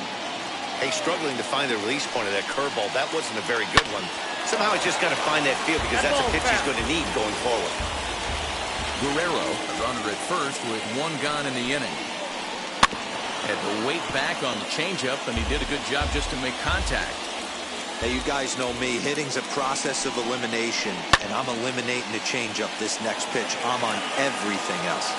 Hey, struggling to find the release point of that curveball. That wasn't a very good one. Somehow he's just got to find that feel because that's a pitch he's going to need going forward. Guerrero, a runner at first with one gone in the inning. Had to wait back on the changeup, and he did a good job just to make contact. Hey, you guys know me. Hitting's a process of elimination, and I'm eliminating the changeup this next pitch. I'm on everything else.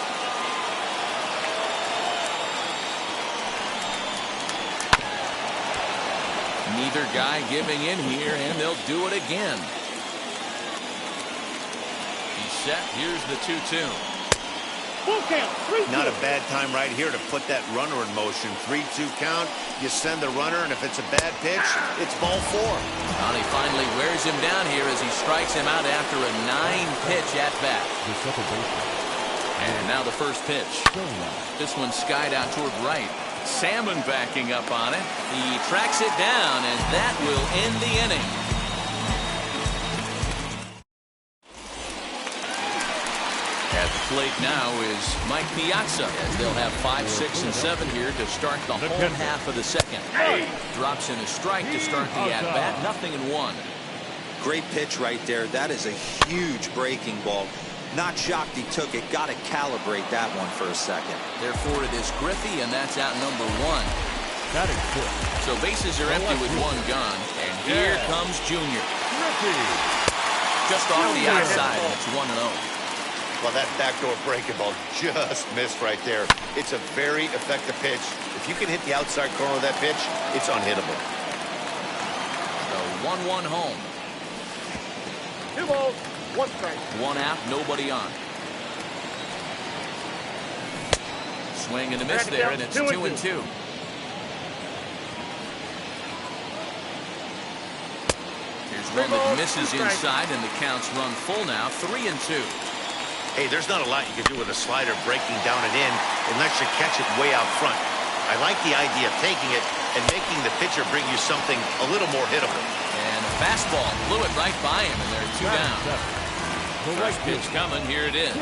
Neither guy giving in here, and they'll do it again. He's set. Here's the 2-2. Full count. 3-2. Not a bad time right here to put that runner in motion. 3-2 count. You send the runner, and if it's a bad pitch, it's ball four. And he finally wears him down here as he strikes him out after a 9-pitch at bat. And now the first pitch. This one skied out toward right. Salmon backing up on it. He tracks it down, and that will end the inning. At the plate now is Mike Piazza, as they'll have 5, 6, and 7 here to start the whole half of the second. Drops in a strike to start the at-bat. 0-1. Great pitch right there. That is a huge breaking ball. Not shocked he took it. Got to calibrate that one for a second. Therefore, it is Griffey, and that's out number 1. That is good. So bases are empty with one gone, and here comes Junior. Griffey. Just off the outside, it's 1-0. Well, that backdoor breaking ball just missed right there. It's a very effective pitch. If you can hit the outside corner of that pitch, it's unhittable. The 1-1 home. 2 balls. 1 strike. 1 out, nobody on. Swing and a miss there, and it's 2-2. Here's one that misses inside, and the counts run full now. 3-2. Hey, there's not a lot you can do with a slider breaking down and in unless you catch it way out front. I like the idea of taking it and making the pitcher bring you something a little more hittable. And a fastball blew it right by him, and they're 2 down. First pitch coming, here it is.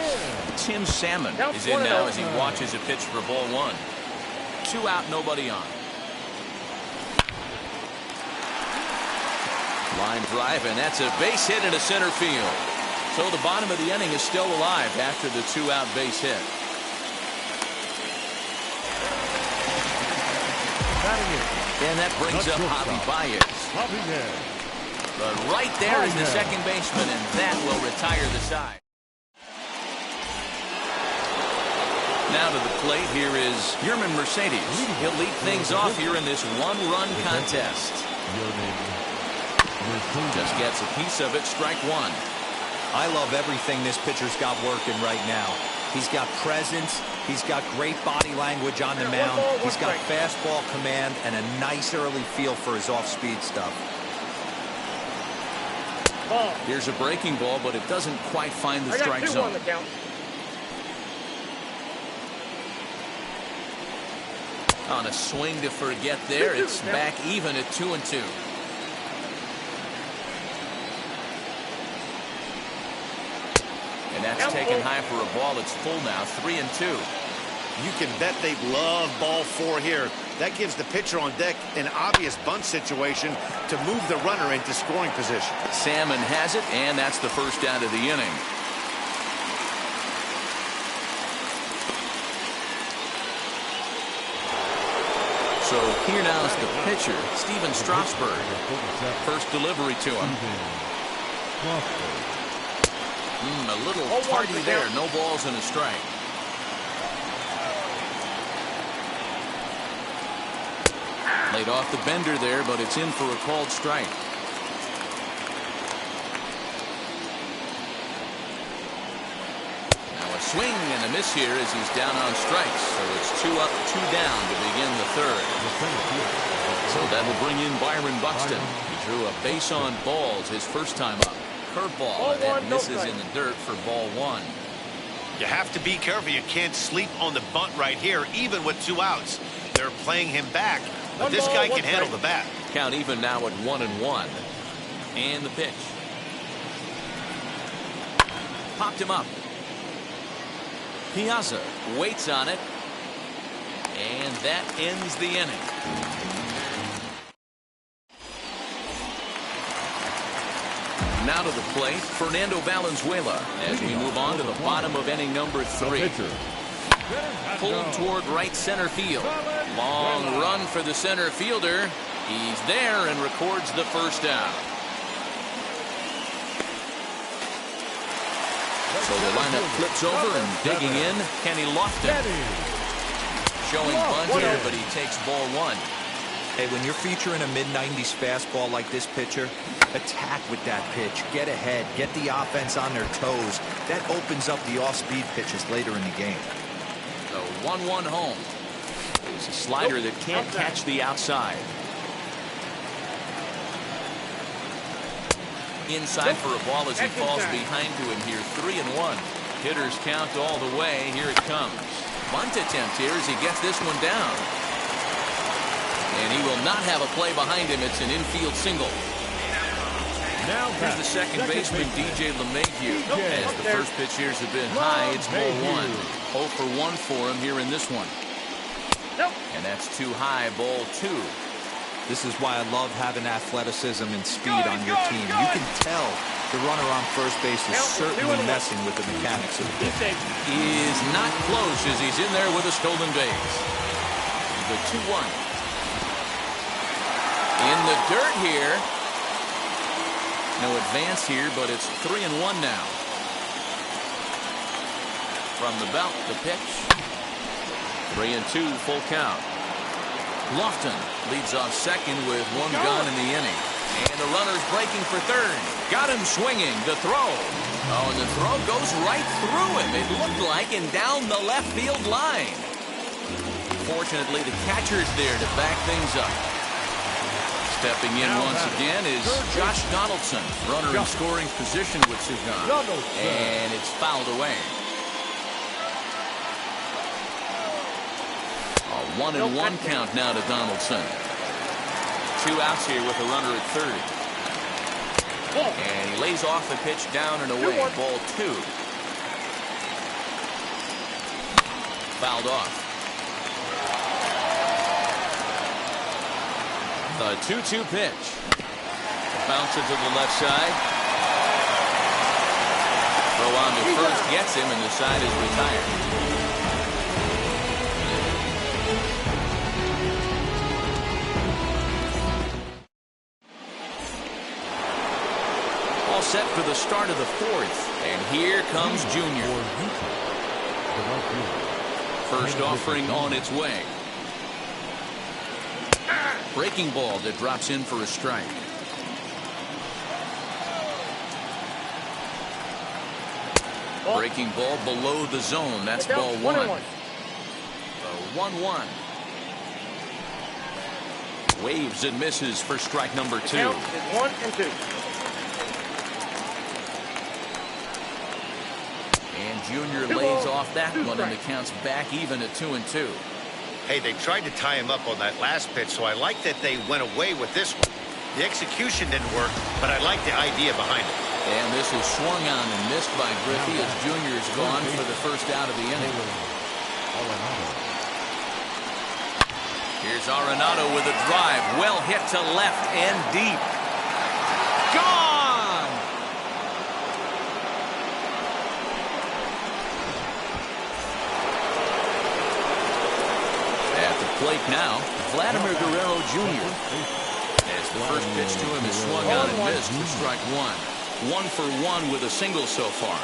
Tim Salmon is in now as he watches a pitch for ball 1. 2 out, nobody on. Line drive, and that's a base hit into center field. So the bottom of the inning is still alive after the 2-out base hit. And that brings up Javi Baez. But right there is the second baseman, and that will retire the side. Now to the plate, here is Yerman Mercedes. He'll lead things off here in this one-run contest. Just gets a piece of it, strike 1. I love everything this pitcher's got working right now. He's got presence. He's got great body language on the mound. He's got fastball command and a nice early feel for his off-speed stuff. Here's a breaking ball, but it doesn't quite find the strike zone. On a swing to forget there, it's back even at 2-2. And that's taken high for a ball. It's full now, 3-2. You can bet they love ball 4 here. That gives the pitcher on deck an obvious bunt situation to move the runner into scoring position. Salmon has it, and that's the first out of the inning. So here now is the pitcher, Steven Strasburg. First delivery to him. A little tardy there. No balls and a strike. Laid off the bender there, but it's in for a called strike. Now a swing and a miss here as he's down on strikes. So it's 2 up, 2 down to begin the third. So that will bring in Byron Buxton. He drew a base on balls his first time up. Curveball, and that misses in the dirt for ball 1. You have to be careful. You can't sleep on the bunt right here, even with 2 outs. They're playing him back. But this guy can handle the bat. Count even now at 1-1. And the pitch. Popped him up. Piazza waits on it. And that ends the inning. Now to the plate, Fernando Valenzuela as we move on to the bottom of inning number 3. Pulled toward right center field. Long run for the center fielder. He's there and records the first out. So the lineup flips over and digging in, Kenny Lofton. Showing bunt here, but he takes ball 1. Hey, when you're featuring a mid-90s fastball like this pitcher, attack with that pitch. Get ahead. Get the offense on their toes. That opens up the off-speed pitches later in the game. The 1-1 home. It's a slider that can't catch the outside. Inside for a ball as he falls behind to him here. 3-1. Hitters count all the way. Here it comes. Bunt attempt here as he gets this one down. And he will not have a play behind him. It's an infield single. Now here's the second baseman, DJ LeMahieu. As the first pitch here has been high, it's ball 1. 0 for 1 for him here in this one. And that's too high, ball 2. This is why I love having athleticism and speed on your team. You can tell the runner on first base is certainly messing with the mechanics of the pitch. Is not close as he's in there with a stolen base. The 2-1. In the dirt here. No advance here, but it's 3-1 now. From the belt, the pitch. 3-2, full count. Lofton leads off second with 1 gone in the inning. And the runner's breaking for third. Got him swinging. The throw. Oh, and the throw goes right through him. It looked like, and down the left field line. Fortunately, the catcher's there to back things up. Stepping in once again is Josh Donaldson. Runner in scoring position with Sugan. And it's fouled away. A 1-1 count now to Donaldson. 2 outs here with a runner at third. And he lays off the pitch down and away. Ball 2. Fouled off. The 2-2 pitch. Bounces to the left side. Throw on to first gets him, and the side is retired. All set for the start of the 4th. And here comes Junior. First offering on its way. Breaking ball that drops in for a strike. Breaking ball below the zone. That's ball 1. The 1-1. Waves and misses for strike number 2. 1-2. And Junior lays off that one, and the count's back even at 2-2. Hey, they tried to tie him up on that last pitch, so I like that they went away with this one. The execution didn't work, but I like the idea behind it. And this is swung on and missed by Griffey as Junior's gone for the first out of the inning. Here's Arenado with a drive. Well hit to left and deep. Gone! At the plate now, Vladimir Guerrero Jr. As the first pitch to him is swung on and missed for strike one. 1 for 1 with a single so far.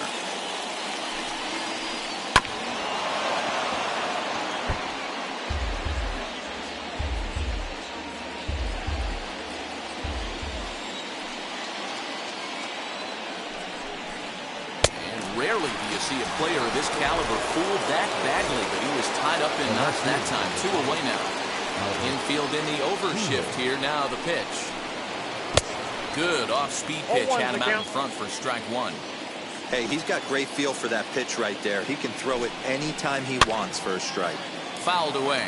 Rarely do you see a player of this caliber fooled that badly, but he was tied up in knots that time. 2 away now. Infield in the overshift here. Now the pitch. Good off-speed pitch. Had him out in front for strike one. Hey, he's got great feel for that pitch right there. He can throw it anytime he wants for a strike. Fouled away.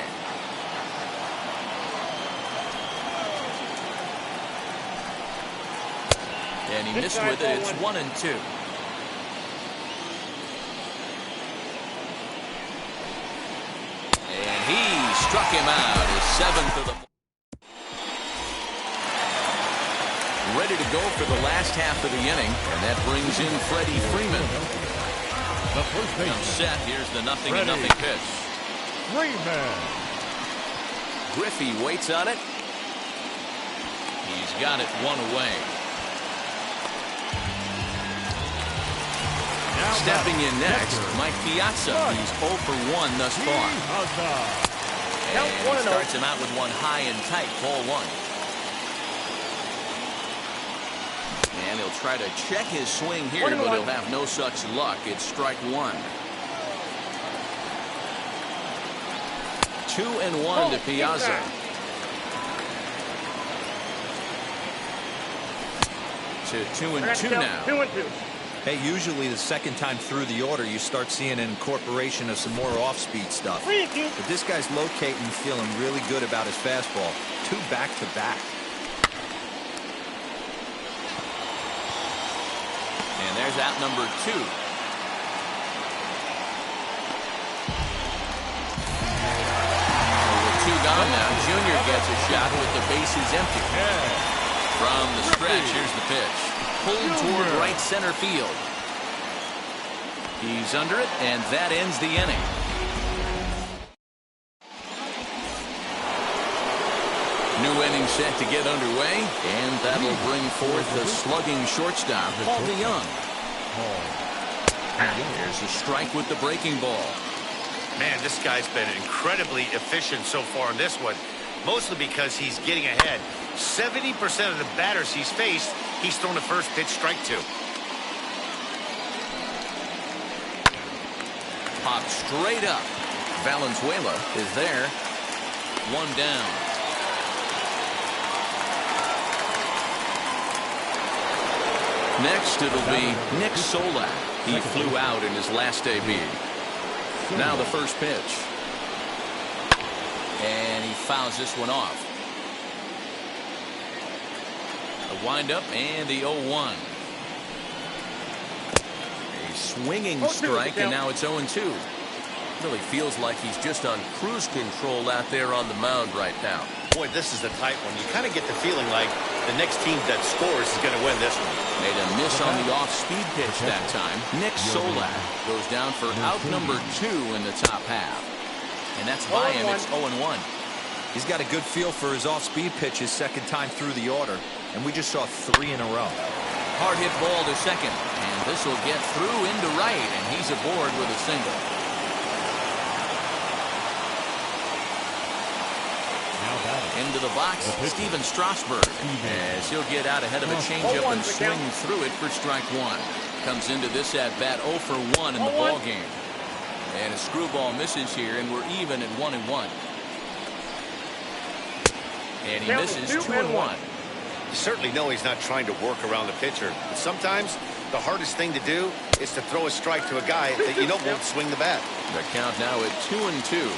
And he missed with it. It's 1-2. He struck him out. His 7th of the. Ready to go for the last half of the inning, and that brings in Freddie Freeman. Now set. Here's the 0-0 pitch. Freeman. Griffey waits on it. He's got it 1 away. Stepping in next, Mike Piazza. He's 0 for 1 thus far. And starts him out with one high and tight, ball 1. And he'll try to check his swing here, but he'll have no such luck. It's strike 1. 2-1 to Piazza. To 2-2 now. 2-2. Hey, usually the second time through the order, you start seeing an incorporation of some more off-speed stuff. But this guy's locating, feeling really good about his fastball. 2 back-to-back. And there's out number 2. With 2 gone now, Junior gets a shot with the bases empty. From the stretch, here's the pitch. Pulled toward right center field. He's under it, and that ends the inning. New inning set to get underway, and that'll bring forth the slugging shortstop, Paul DeYoung. There's a strike with the breaking ball. Man, this guy's been incredibly efficient so far in this one, mostly because he's getting ahead. 70% of the batters he's faced, he's thrown the first pitch, strike 2. Popped straight up. Valenzuela is there. 1 down. Next, it'll be Nick Solak. He flew out in his last debut. Now the first pitch. And he fouls this one off. The windup and the 0-1. A swinging strike, and now it's 0-2. Really feels like he's just on cruise control out there on the mound right now. Boy, this is a tight one. You kind of get the feeling like the next team that scores is going to win this one. Made a miss on the off-speed pitch that time. Nick Solak goes down for out number 2 in the top half. And that's by him. It's 0-1. He's got a good feel for his off-speed pitches second time through the order. And we just saw 3 in a row. Hard hit ball to second. And this will get through into right. And he's aboard with a single. Into the box, Steven Strasburg, as he'll get out ahead of a changeup and swing through it for strike 1. Comes into this at-bat 0 for 1 in the ball game. And a screwball misses here, and we're even at 1-1. And he misses 2-1. You certainly know he's not trying to work around the pitcher. But sometimes the hardest thing to do is to throw a strike to a guy that you know won't swing the bat. The count now at 2-2.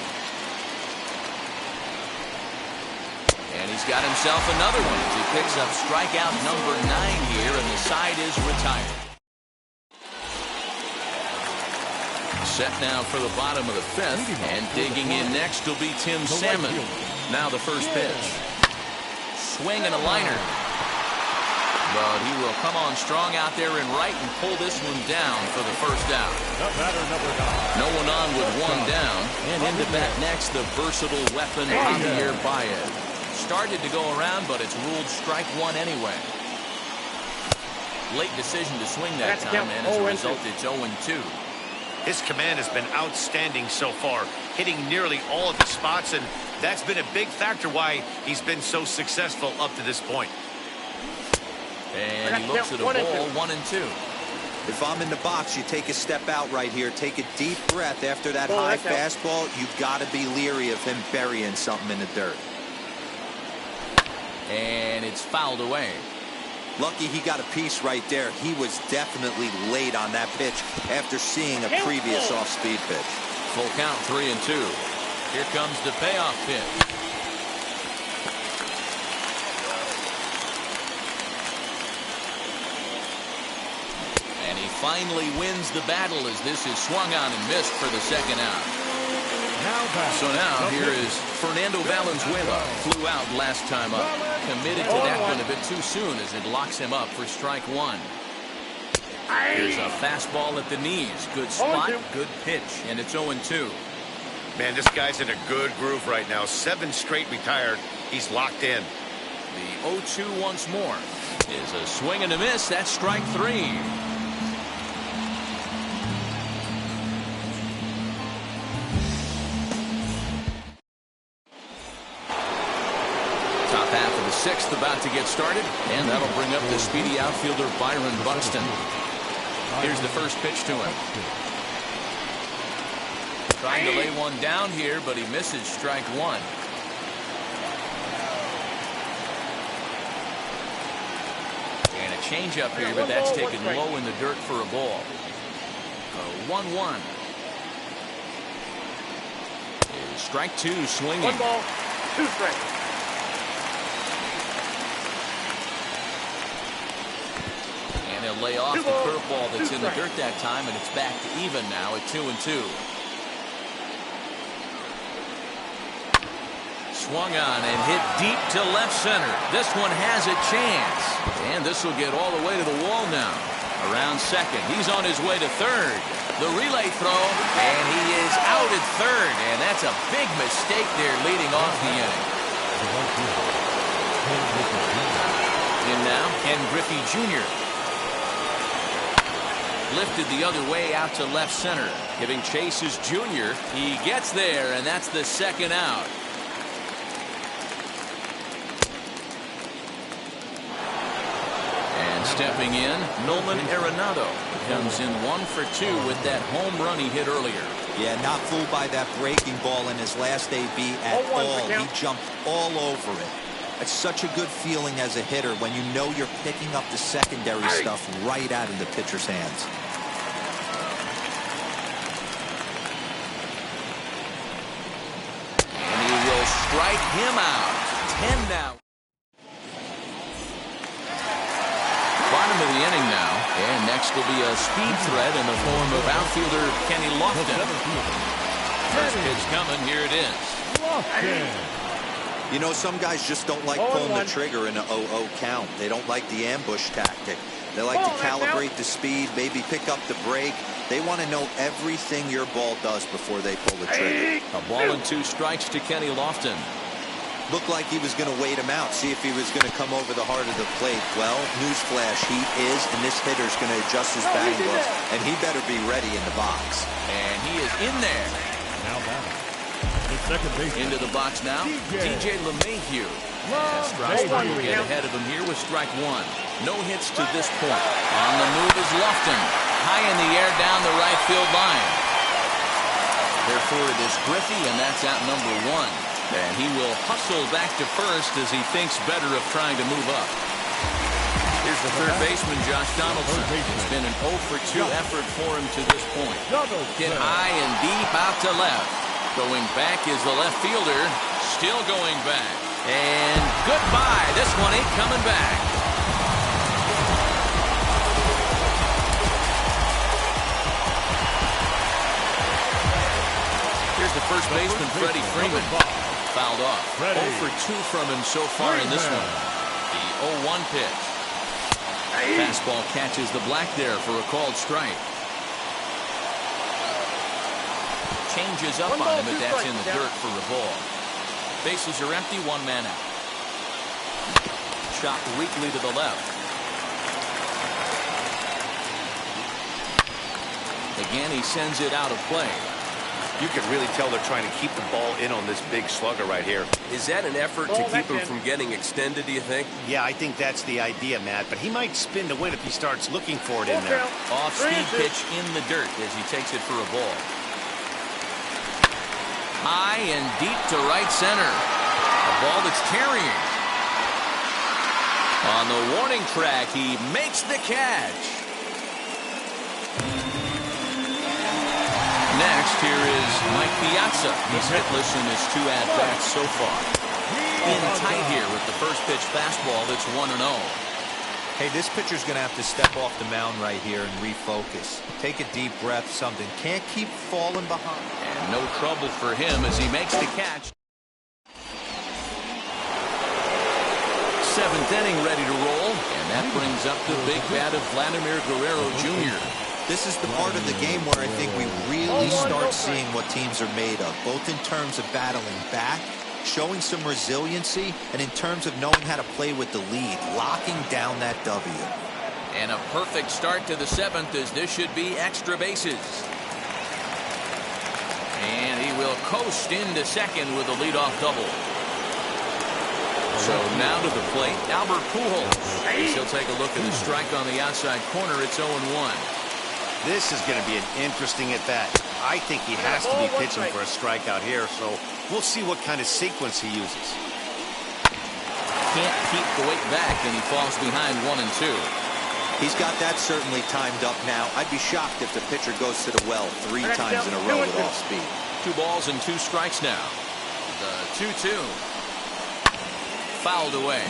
And he's got himself another one as he picks up strikeout number 9 here, and the side is retired. Set now for the bottom of the 5th, and digging in next will be Tim Salmon. Now the first pitch. Swing and a liner. but he will come on strong out there in right and pull this one down for the first out. No one on with one down. And into bat next, the versatile weapon, Javier Baez. Started to go around, but it's ruled strike one anyway. Late decision to swing that time, and as a result, it's 0-2. His command has been outstanding so far, hitting nearly all of the spots, and that's been a big factor why he's been so successful up to this point. And he looks at a ball, 1-2. If I'm in the box, you take a step out right here. Take a deep breath after that high fastball. You've got to be leery of him burying something in the dirt. And it's fouled away. Lucky he got a piece right there. He was definitely late on that pitch after seeing a previous off-speed pitch. Full count, 3-2. Here comes the payoff pitch. And he finally wins the battle as this is swung on and missed for the second out. So now here is Fernando Valenzuela. Flew out last time up. Committed to that one a bit too soon as it locks him up for strike one. Here's a fastball at the knees. Good spot, good pitch, and it's 0-2. Man, this guy's in a good groove right now. 7 straight retired. He's locked in. The 0-2 once more is a swing and a miss. That's strike 3. Sixth about to get started, and that'll bring up the speedy outfielder Byron Buxton. Here's the first pitch to him. Trying to lay one down here, but he misses strike one. And a changeup here, but that's taken low in the dirt for a ball. 1-1. Strike two, swinging. 1 ball, 2 strikes. He'll lay off the curveball that's in the dirt that time, and it's back to even now at 2-2. Swung on and hit deep to left center. This one has a chance, and this will get all the way to the wall now. Around second, he's on his way to third. The relay throw, and he is out at third, and that's a big mistake there leading off the inning. In now, Ken Griffey Jr. Lifted the other way out to left center. Giving chase is Junior. He gets there, and that's the second out. And stepping in, Nolan Arenado comes in 1 for 2 with that home run he hit earlier. Yeah, not fooled by that breaking ball in his last AB at all. He jumped all over it. It's such a good feeling as a hitter when you know you're picking up the secondary stuff right out of the pitcher's hands. And he will strike him out. 10 now. Bottom of the inning now. And next will be a speed threat in the form of outfielder Kenny Lofton. First pitch coming. Here it is. You know, some guys just don't like pulling the trigger in an 0-0 count. They don't like the ambush tactic. They like to calibrate the speed, maybe pick up the break. They want to know everything your ball does before they pull the trigger. A ball and 2 strikes to Kenny Lofton. Looked like he was going to wait him out, see if he was going to come over the heart of the plate. Well, newsflash, he is, and this hitter's going to adjust his batting gloves, and he better be ready in the box. And he is in there. Now batting. Second base. Into the box now, DJ LeMahieu. Strasburg will get ahead of him here with strike 1. No hits to this point. On the move is Lofton. High in the air down the right field line. Therefore it is Griffey, and that's out number 1. And he will hustle back to first as he thinks better of trying to move up. Here's the third baseman, Josh Donaldson. It's been an 0 for 2 effort for him to this point. Hit high and deep out to left. Going back is the left fielder. Still going back. And goodbye. This one ain't coming back. Here's the first baseman, Freddie Freeman. Fouled off. 0 for 2 from him so far in this one. The 0-1 pitch. Fastball catches the black there for a called strike. Changes up on him, but that's in the dirt for a ball. Bases are empty, one man out. Chopped weakly to the left. Again, he sends it out of play. You can really tell they're trying to keep the ball in on this big slugger right here. Is that an effort to keep him from getting extended, do you think? Yeah, I think that's the idea, Matt. But he might spin to win if he starts looking for it in there. Off-speed pitch in the dirt as he takes it for a ball. High and deep to right center. A ball that's carrying. On the warning track, he makes the catch. Next, here is Mike Piazza. He's hitless in his 2 at-bats so far. In tight here with the first pitch fastball that's 1-0. Hey, this pitcher's going to have to step off the mound right here and refocus. Take a deep breath, something. Can't keep falling behind. And no trouble for him as he makes the catch. 7th inning ready to roll. And that brings up the big bat of Vladimir Guerrero Jr. This is the part of the game where I think we really start seeing what teams are made of, both in terms of battling back, showing some resiliency, and in terms of knowing how to play with the lead, locking down that W. And a perfect start to the 7th as this should be extra bases. And he will coast into second with a leadoff double. So now to the plate, Albert Pujols. As he'll take a look at the strike on the outside corner. It's 0-1. This is going to be an interesting at-bat. I think he has to be pitching for a strikeout here, so we'll see what kind of sequence he uses. Can't keep the weight back, and he falls behind 1 and 2. He's got that certainly timed up now. I'd be shocked if the pitcher goes to the well 3 times in a row with off speed. 2 balls and 2 strikes now. The 2-2. Fouled away.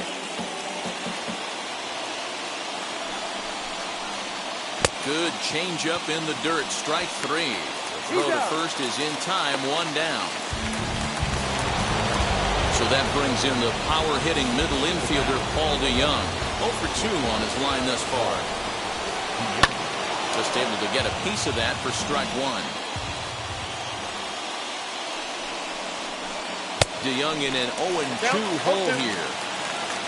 Good changeup in the dirt. Strike 3. The throw to first is in time. 1 down. So that brings in the power-hitting middle infielder Paul DeYoung. 0 for 2 on his line thus far. Just able to get a piece of that for strike 1. DeYoung in an 0-2 hole here.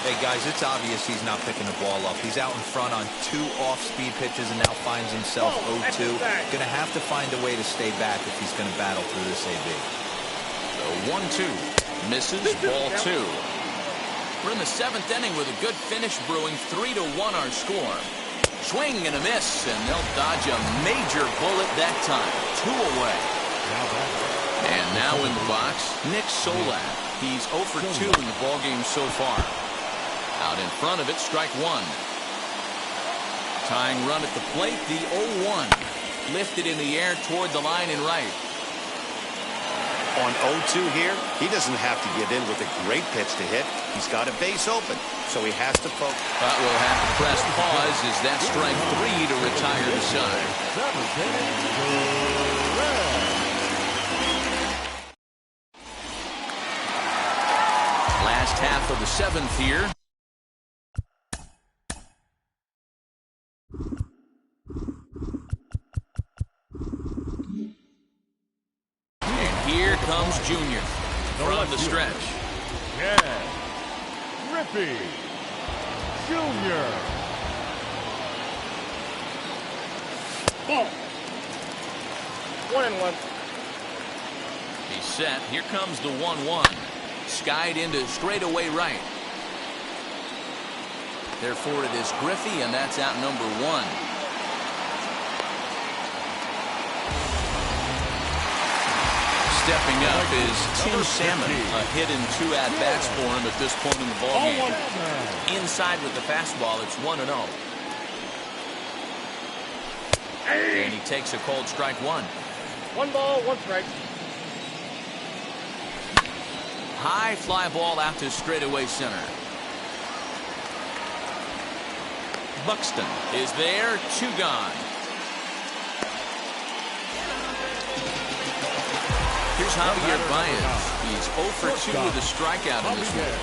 Hey, guys, it's obvious he's not picking the ball up. He's out in front on 2 off-speed pitches and now finds himself 0-2. Going to have to find a way to stay back if he's going to battle through this AB. So 1-2. Misses, ball 2. We're in the 7th inning with a good finish brewing. 3-1 our score. Swing and a miss, and they'll dodge a major bullet that time. 2 away. And now in the box, Nick Solak. He's 0 for 2 in the ballgame so far. Out in front of it, strike 1. Tying run at the plate, the 0-1. Lifted in the air toward the line and right. On 0-2 here, he doesn't have to give in with a great pitch to hit. He's got a base open, so he has to focus. But we'll have to press pause as that strike 3 to retire the side. Last half of the 7th here. Here comes Junior from the stretch. Yeah, Griffey Junior. Ball. 1-1. He's set. Here comes the 1-1. Skied into straightaway right. Therefore it is Griffey, and that's out number 1. Stepping up is Tim Salmon. A hit in 2 at-bats for him at this point in the ballgame. Inside with the fastball, it's 1-0. And he takes a cold strike 1. 1 ball, 1 strike. High fly ball out to straightaway center. Buxton is there, 2 gone. Here's Javier Baez. He's 0 for 2 with a strikeout in this one.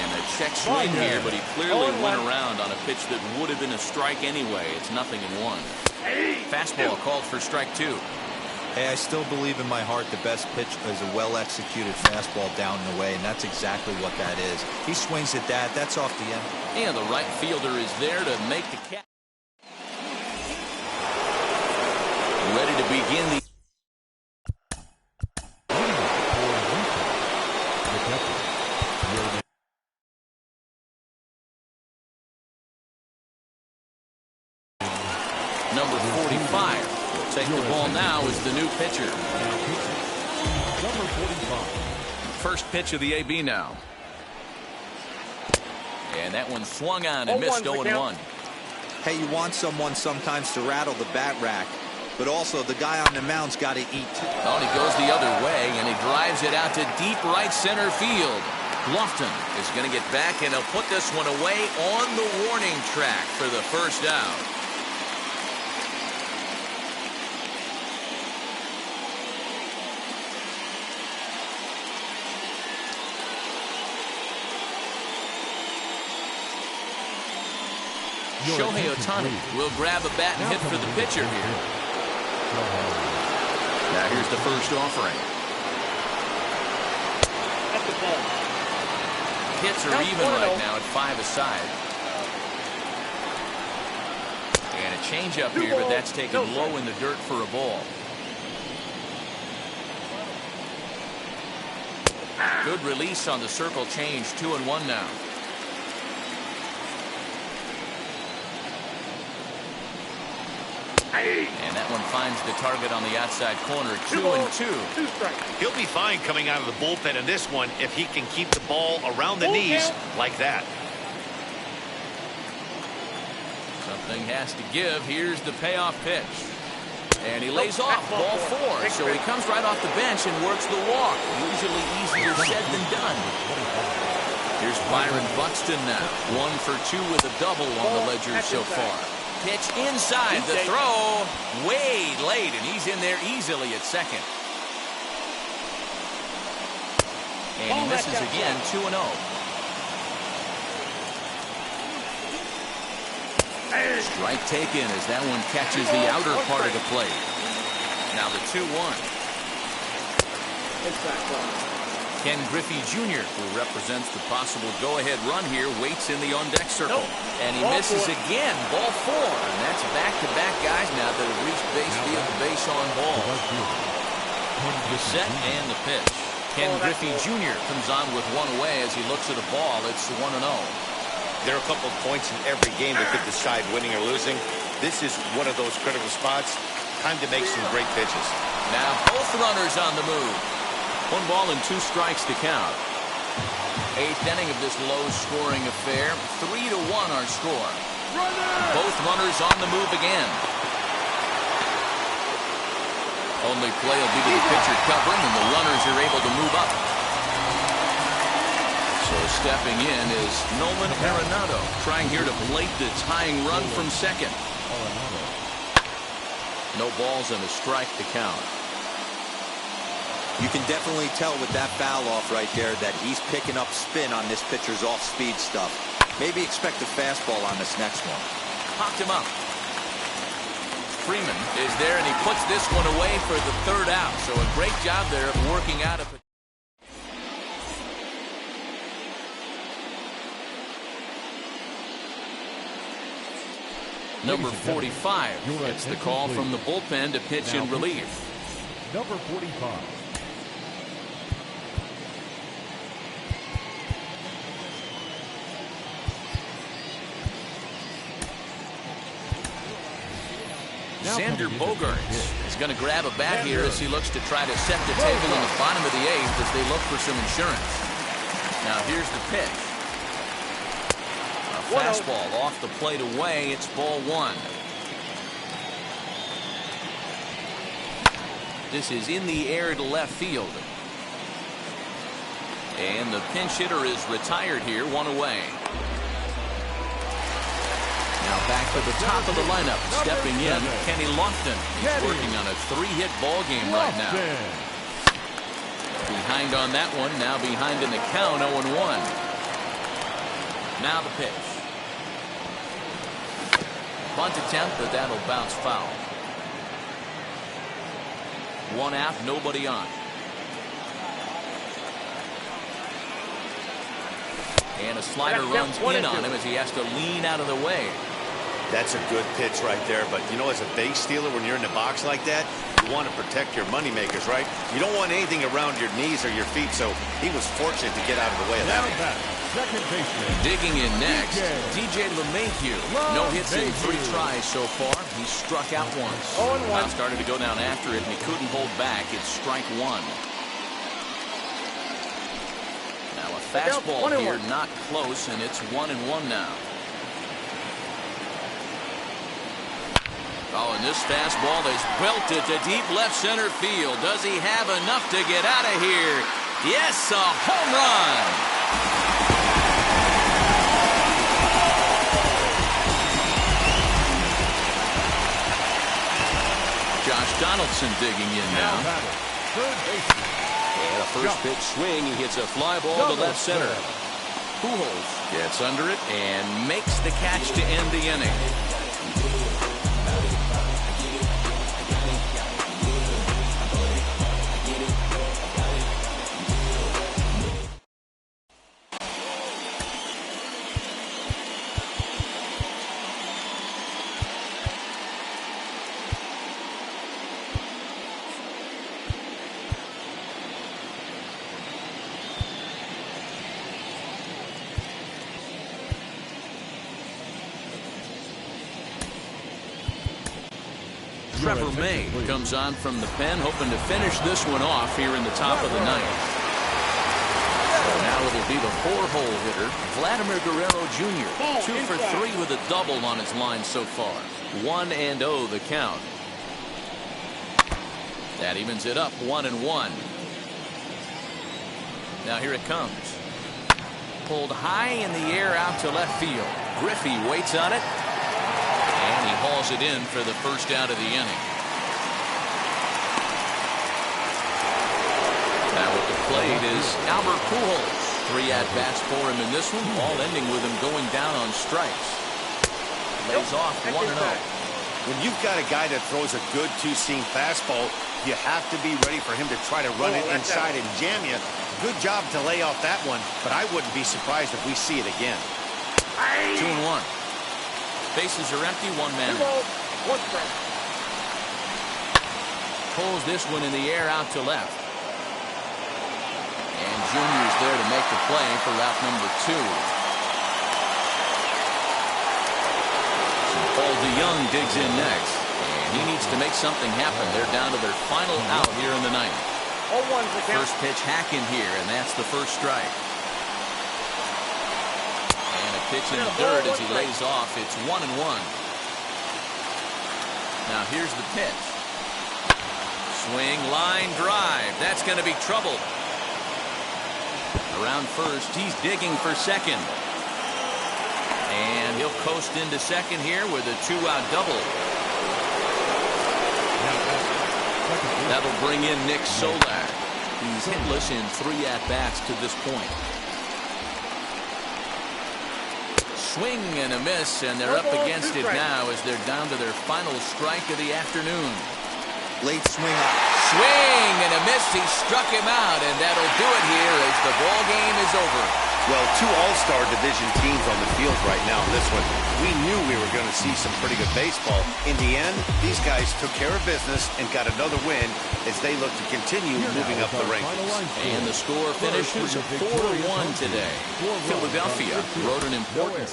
And a check swing here, but he clearly went around on a pitch that would have been a strike anyway. It's 0-1. Fastball called for strike 2. Hey, I still believe in my heart the best pitch is a well-executed fastball down and away, and that's exactly what that is. He swings at that. That's off the end. And the right fielder is there to make the catch. Ready to begin the number 45. Take the ball now is the new pitcher. Number 45. First pitch of the AB now. And that one swung on and missed 0-1. Hey, you want someone sometimes to rattle the bat rack, but also the guy on the mound's got to eat. Oh, and he goes the other way, and he drives it out to deep right center field. Lofton is going to get back, and he'll put this one away on the warning track for the first out. Shohei Ohtani will grab a bat and hit for the pitcher here. Now here's the first offering. Hits are even right now at 5 aside. And a changeup here, but that's taken low in the dirt for a ball. Good release on the circle change. 2-1 now. And that one finds the target on the outside corner. 2-2. He'll be fine coming out of the bullpen in this one if he can keep the ball around the knees like that. Something has to give. Here's the payoff pitch. And he lays off. Ball 4. So he comes right off the bench and works the walk. Usually easier said than done. Here's Byron Buxton now. 1 for 2 with a double on the ledger so far. Pitch inside, the throw way late, and he's in there easily at second. And he misses again. 2-0. Strike taken as that one catches the outer part of the plate. Now the 2-1. Ken Griffey Jr., who represents the possible go-ahead run here, waits in the on-deck circle. And he misses again. Ball 4. And that's back-to-back guys now that have reached base via the base on ball. The set and the pitch. Ken Griffey Jr. comes on with one away as he looks at a ball. It's 1-0. There are a couple of points in every game that could decide winning or losing. This is one of those critical spots. Time to make some great pitches. Now both runners on the move. 1 ball and 2 strikes to count. 8th inning of this low-scoring affair. 3-1 our score. Both runners on the move again. Only play will be to the pitcher covering, and the runners are able to move up. So stepping in is Nolan Arenado, trying here to plate the tying run from second. No balls and a strike to count. You can definitely tell with that foul off right there that he's picking up spin on this pitcher's off-speed stuff. Maybe expect a fastball on this next one. Popped him up. Freeman is there, and he puts this one away for the 3rd out. So a great job there of working out of it. Number 45 gets the call from the bullpen to pitch in relief. Number 45. Xander Bogaerts is going to grab a bat here as he looks to try to set the table in the bottom of the 8th as they look for some insurance. Now here's the pitch. A fastball off the plate away. It's ball 1. This is in the air to left field. And the pinch hitter is retired here, 1 away. Now back to the top of the lineup. Stepping in, Kenny Lofton. He's working on a 3-hit ball game right now. Behind on that one. Now behind in the count, 0-1. Now the pitch. Bunt attempt, but that'll bounce foul. One out, nobody on. And a slider runs in on him as he has to lean out of the way. That's a good pitch right there, but you know, as a base stealer, when you're in the box like that, you want to protect your money makers, right? You don't want anything around your knees or your feet, so he was fortunate to get out of the way of that. Second baseman. Digging in next, DJ LeMahieu. No hits in 3 tries so far. He struck out once. Now started to go down after it, and he couldn't hold back. It's strike one. Now a fastball here, not close, and it's 1-1 now. Oh, and this fastball is belted to deep left center field. Does he have enough to get out of here? Yes, a home run. Josh Donaldson digging in now. And a first pitch swing. He hits a fly ball to left center. Pujols gets under it and makes the catch to end the inning. Trevor May comes on from the pen, hoping to finish this one off here in the top of the ninth. So now it'll be the 4-hole hitter, Vladimir Guerrero Jr. 2 for 3 with a double on his line so far. 1-0 the count. That evens it up 1-1. Now here it comes. Pulled high in the air out to left field. Griffey waits on it. And he hauls it in for the first out of the inning. Now at the plate is Albert Pujols. 3 at-bats for him in this one, all ending with him going down on strikes. Lays off 1-0. When you've got a guy that throws a good two-seam fastball, you have to be ready for him to try to run it inside and jam you. Good job to lay off that one, but I wouldn't be surprised if we see it again. 2-1. Bases are empty, 1 man. Pulls this one in the air out to left. And Junior's there to make the play for route number 2. So Paul DeYoung digs in next. And he needs to make something happen. They're down to their final out here in the ninth. First pitch hack in here, and that's the first strike. Pitch in the dirt as he lays off. It's 1-1. Now here's the pitch. Swing, line, drive. That's going to be trouble. Around first, he's digging for second. And he'll coast into second here with a 2-out double. That'll bring in Nick Solak. He's hitless in 3 at-bats to this point. Swing and a miss, and they're up against it now as they're down to their final strike of the afternoon. Late swing. Swing and a miss. He struck him out, and that'll do it here as the ball game is over. Well, 2 all-star division teams on the field right now in this one. We knew we were going to see some pretty good baseball. In the end, these guys took care of business and got another win as they look to continue moving up the rankings. And the score finishes 4-1 today. Philadelphia wrote an important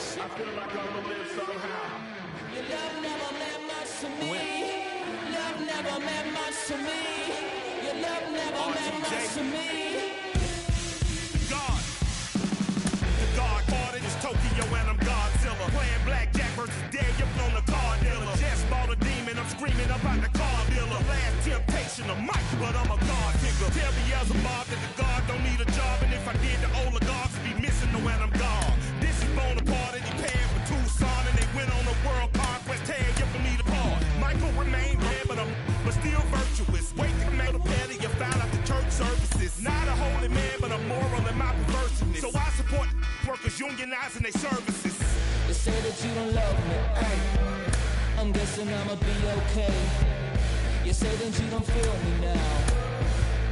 Tokyo and I'm Godzilla. Playing blackjack versus Daniel on the card dealer. Just bought a demon, I'm screaming about the car dealer. Last temptation of Mike, but I'm a God figure. Tell me as a mob that the God don't need a job, and if I did, the oligarchs would be missing the when I'm gone. This is Bonaparte and he paired with Tucson, and they went on a world conquest. Tear you from me apart. Michael remained dead, but still virtuous. Wait to make a petty, you found out the church services. Not a holy man, but a moral in my perverseness. So I support workers unionizing their services. They say that you don't love me, ay. I'm guessing I'ma be okay. You say that you don't feel me now.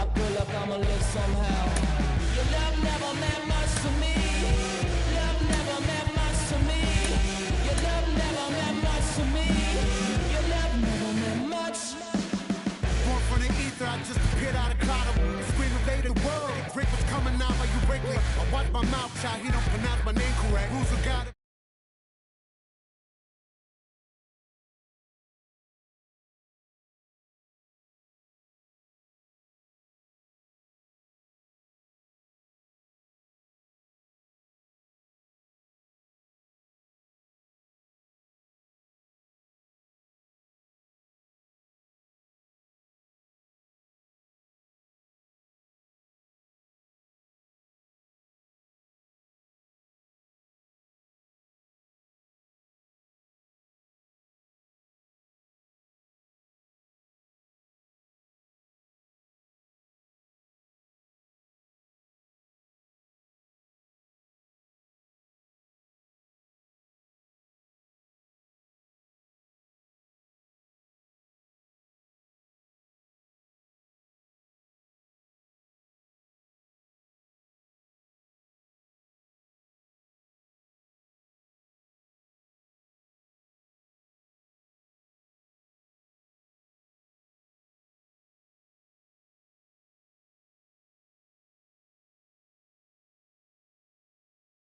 I feel like I'ma live somehow. Your love never meant much to me.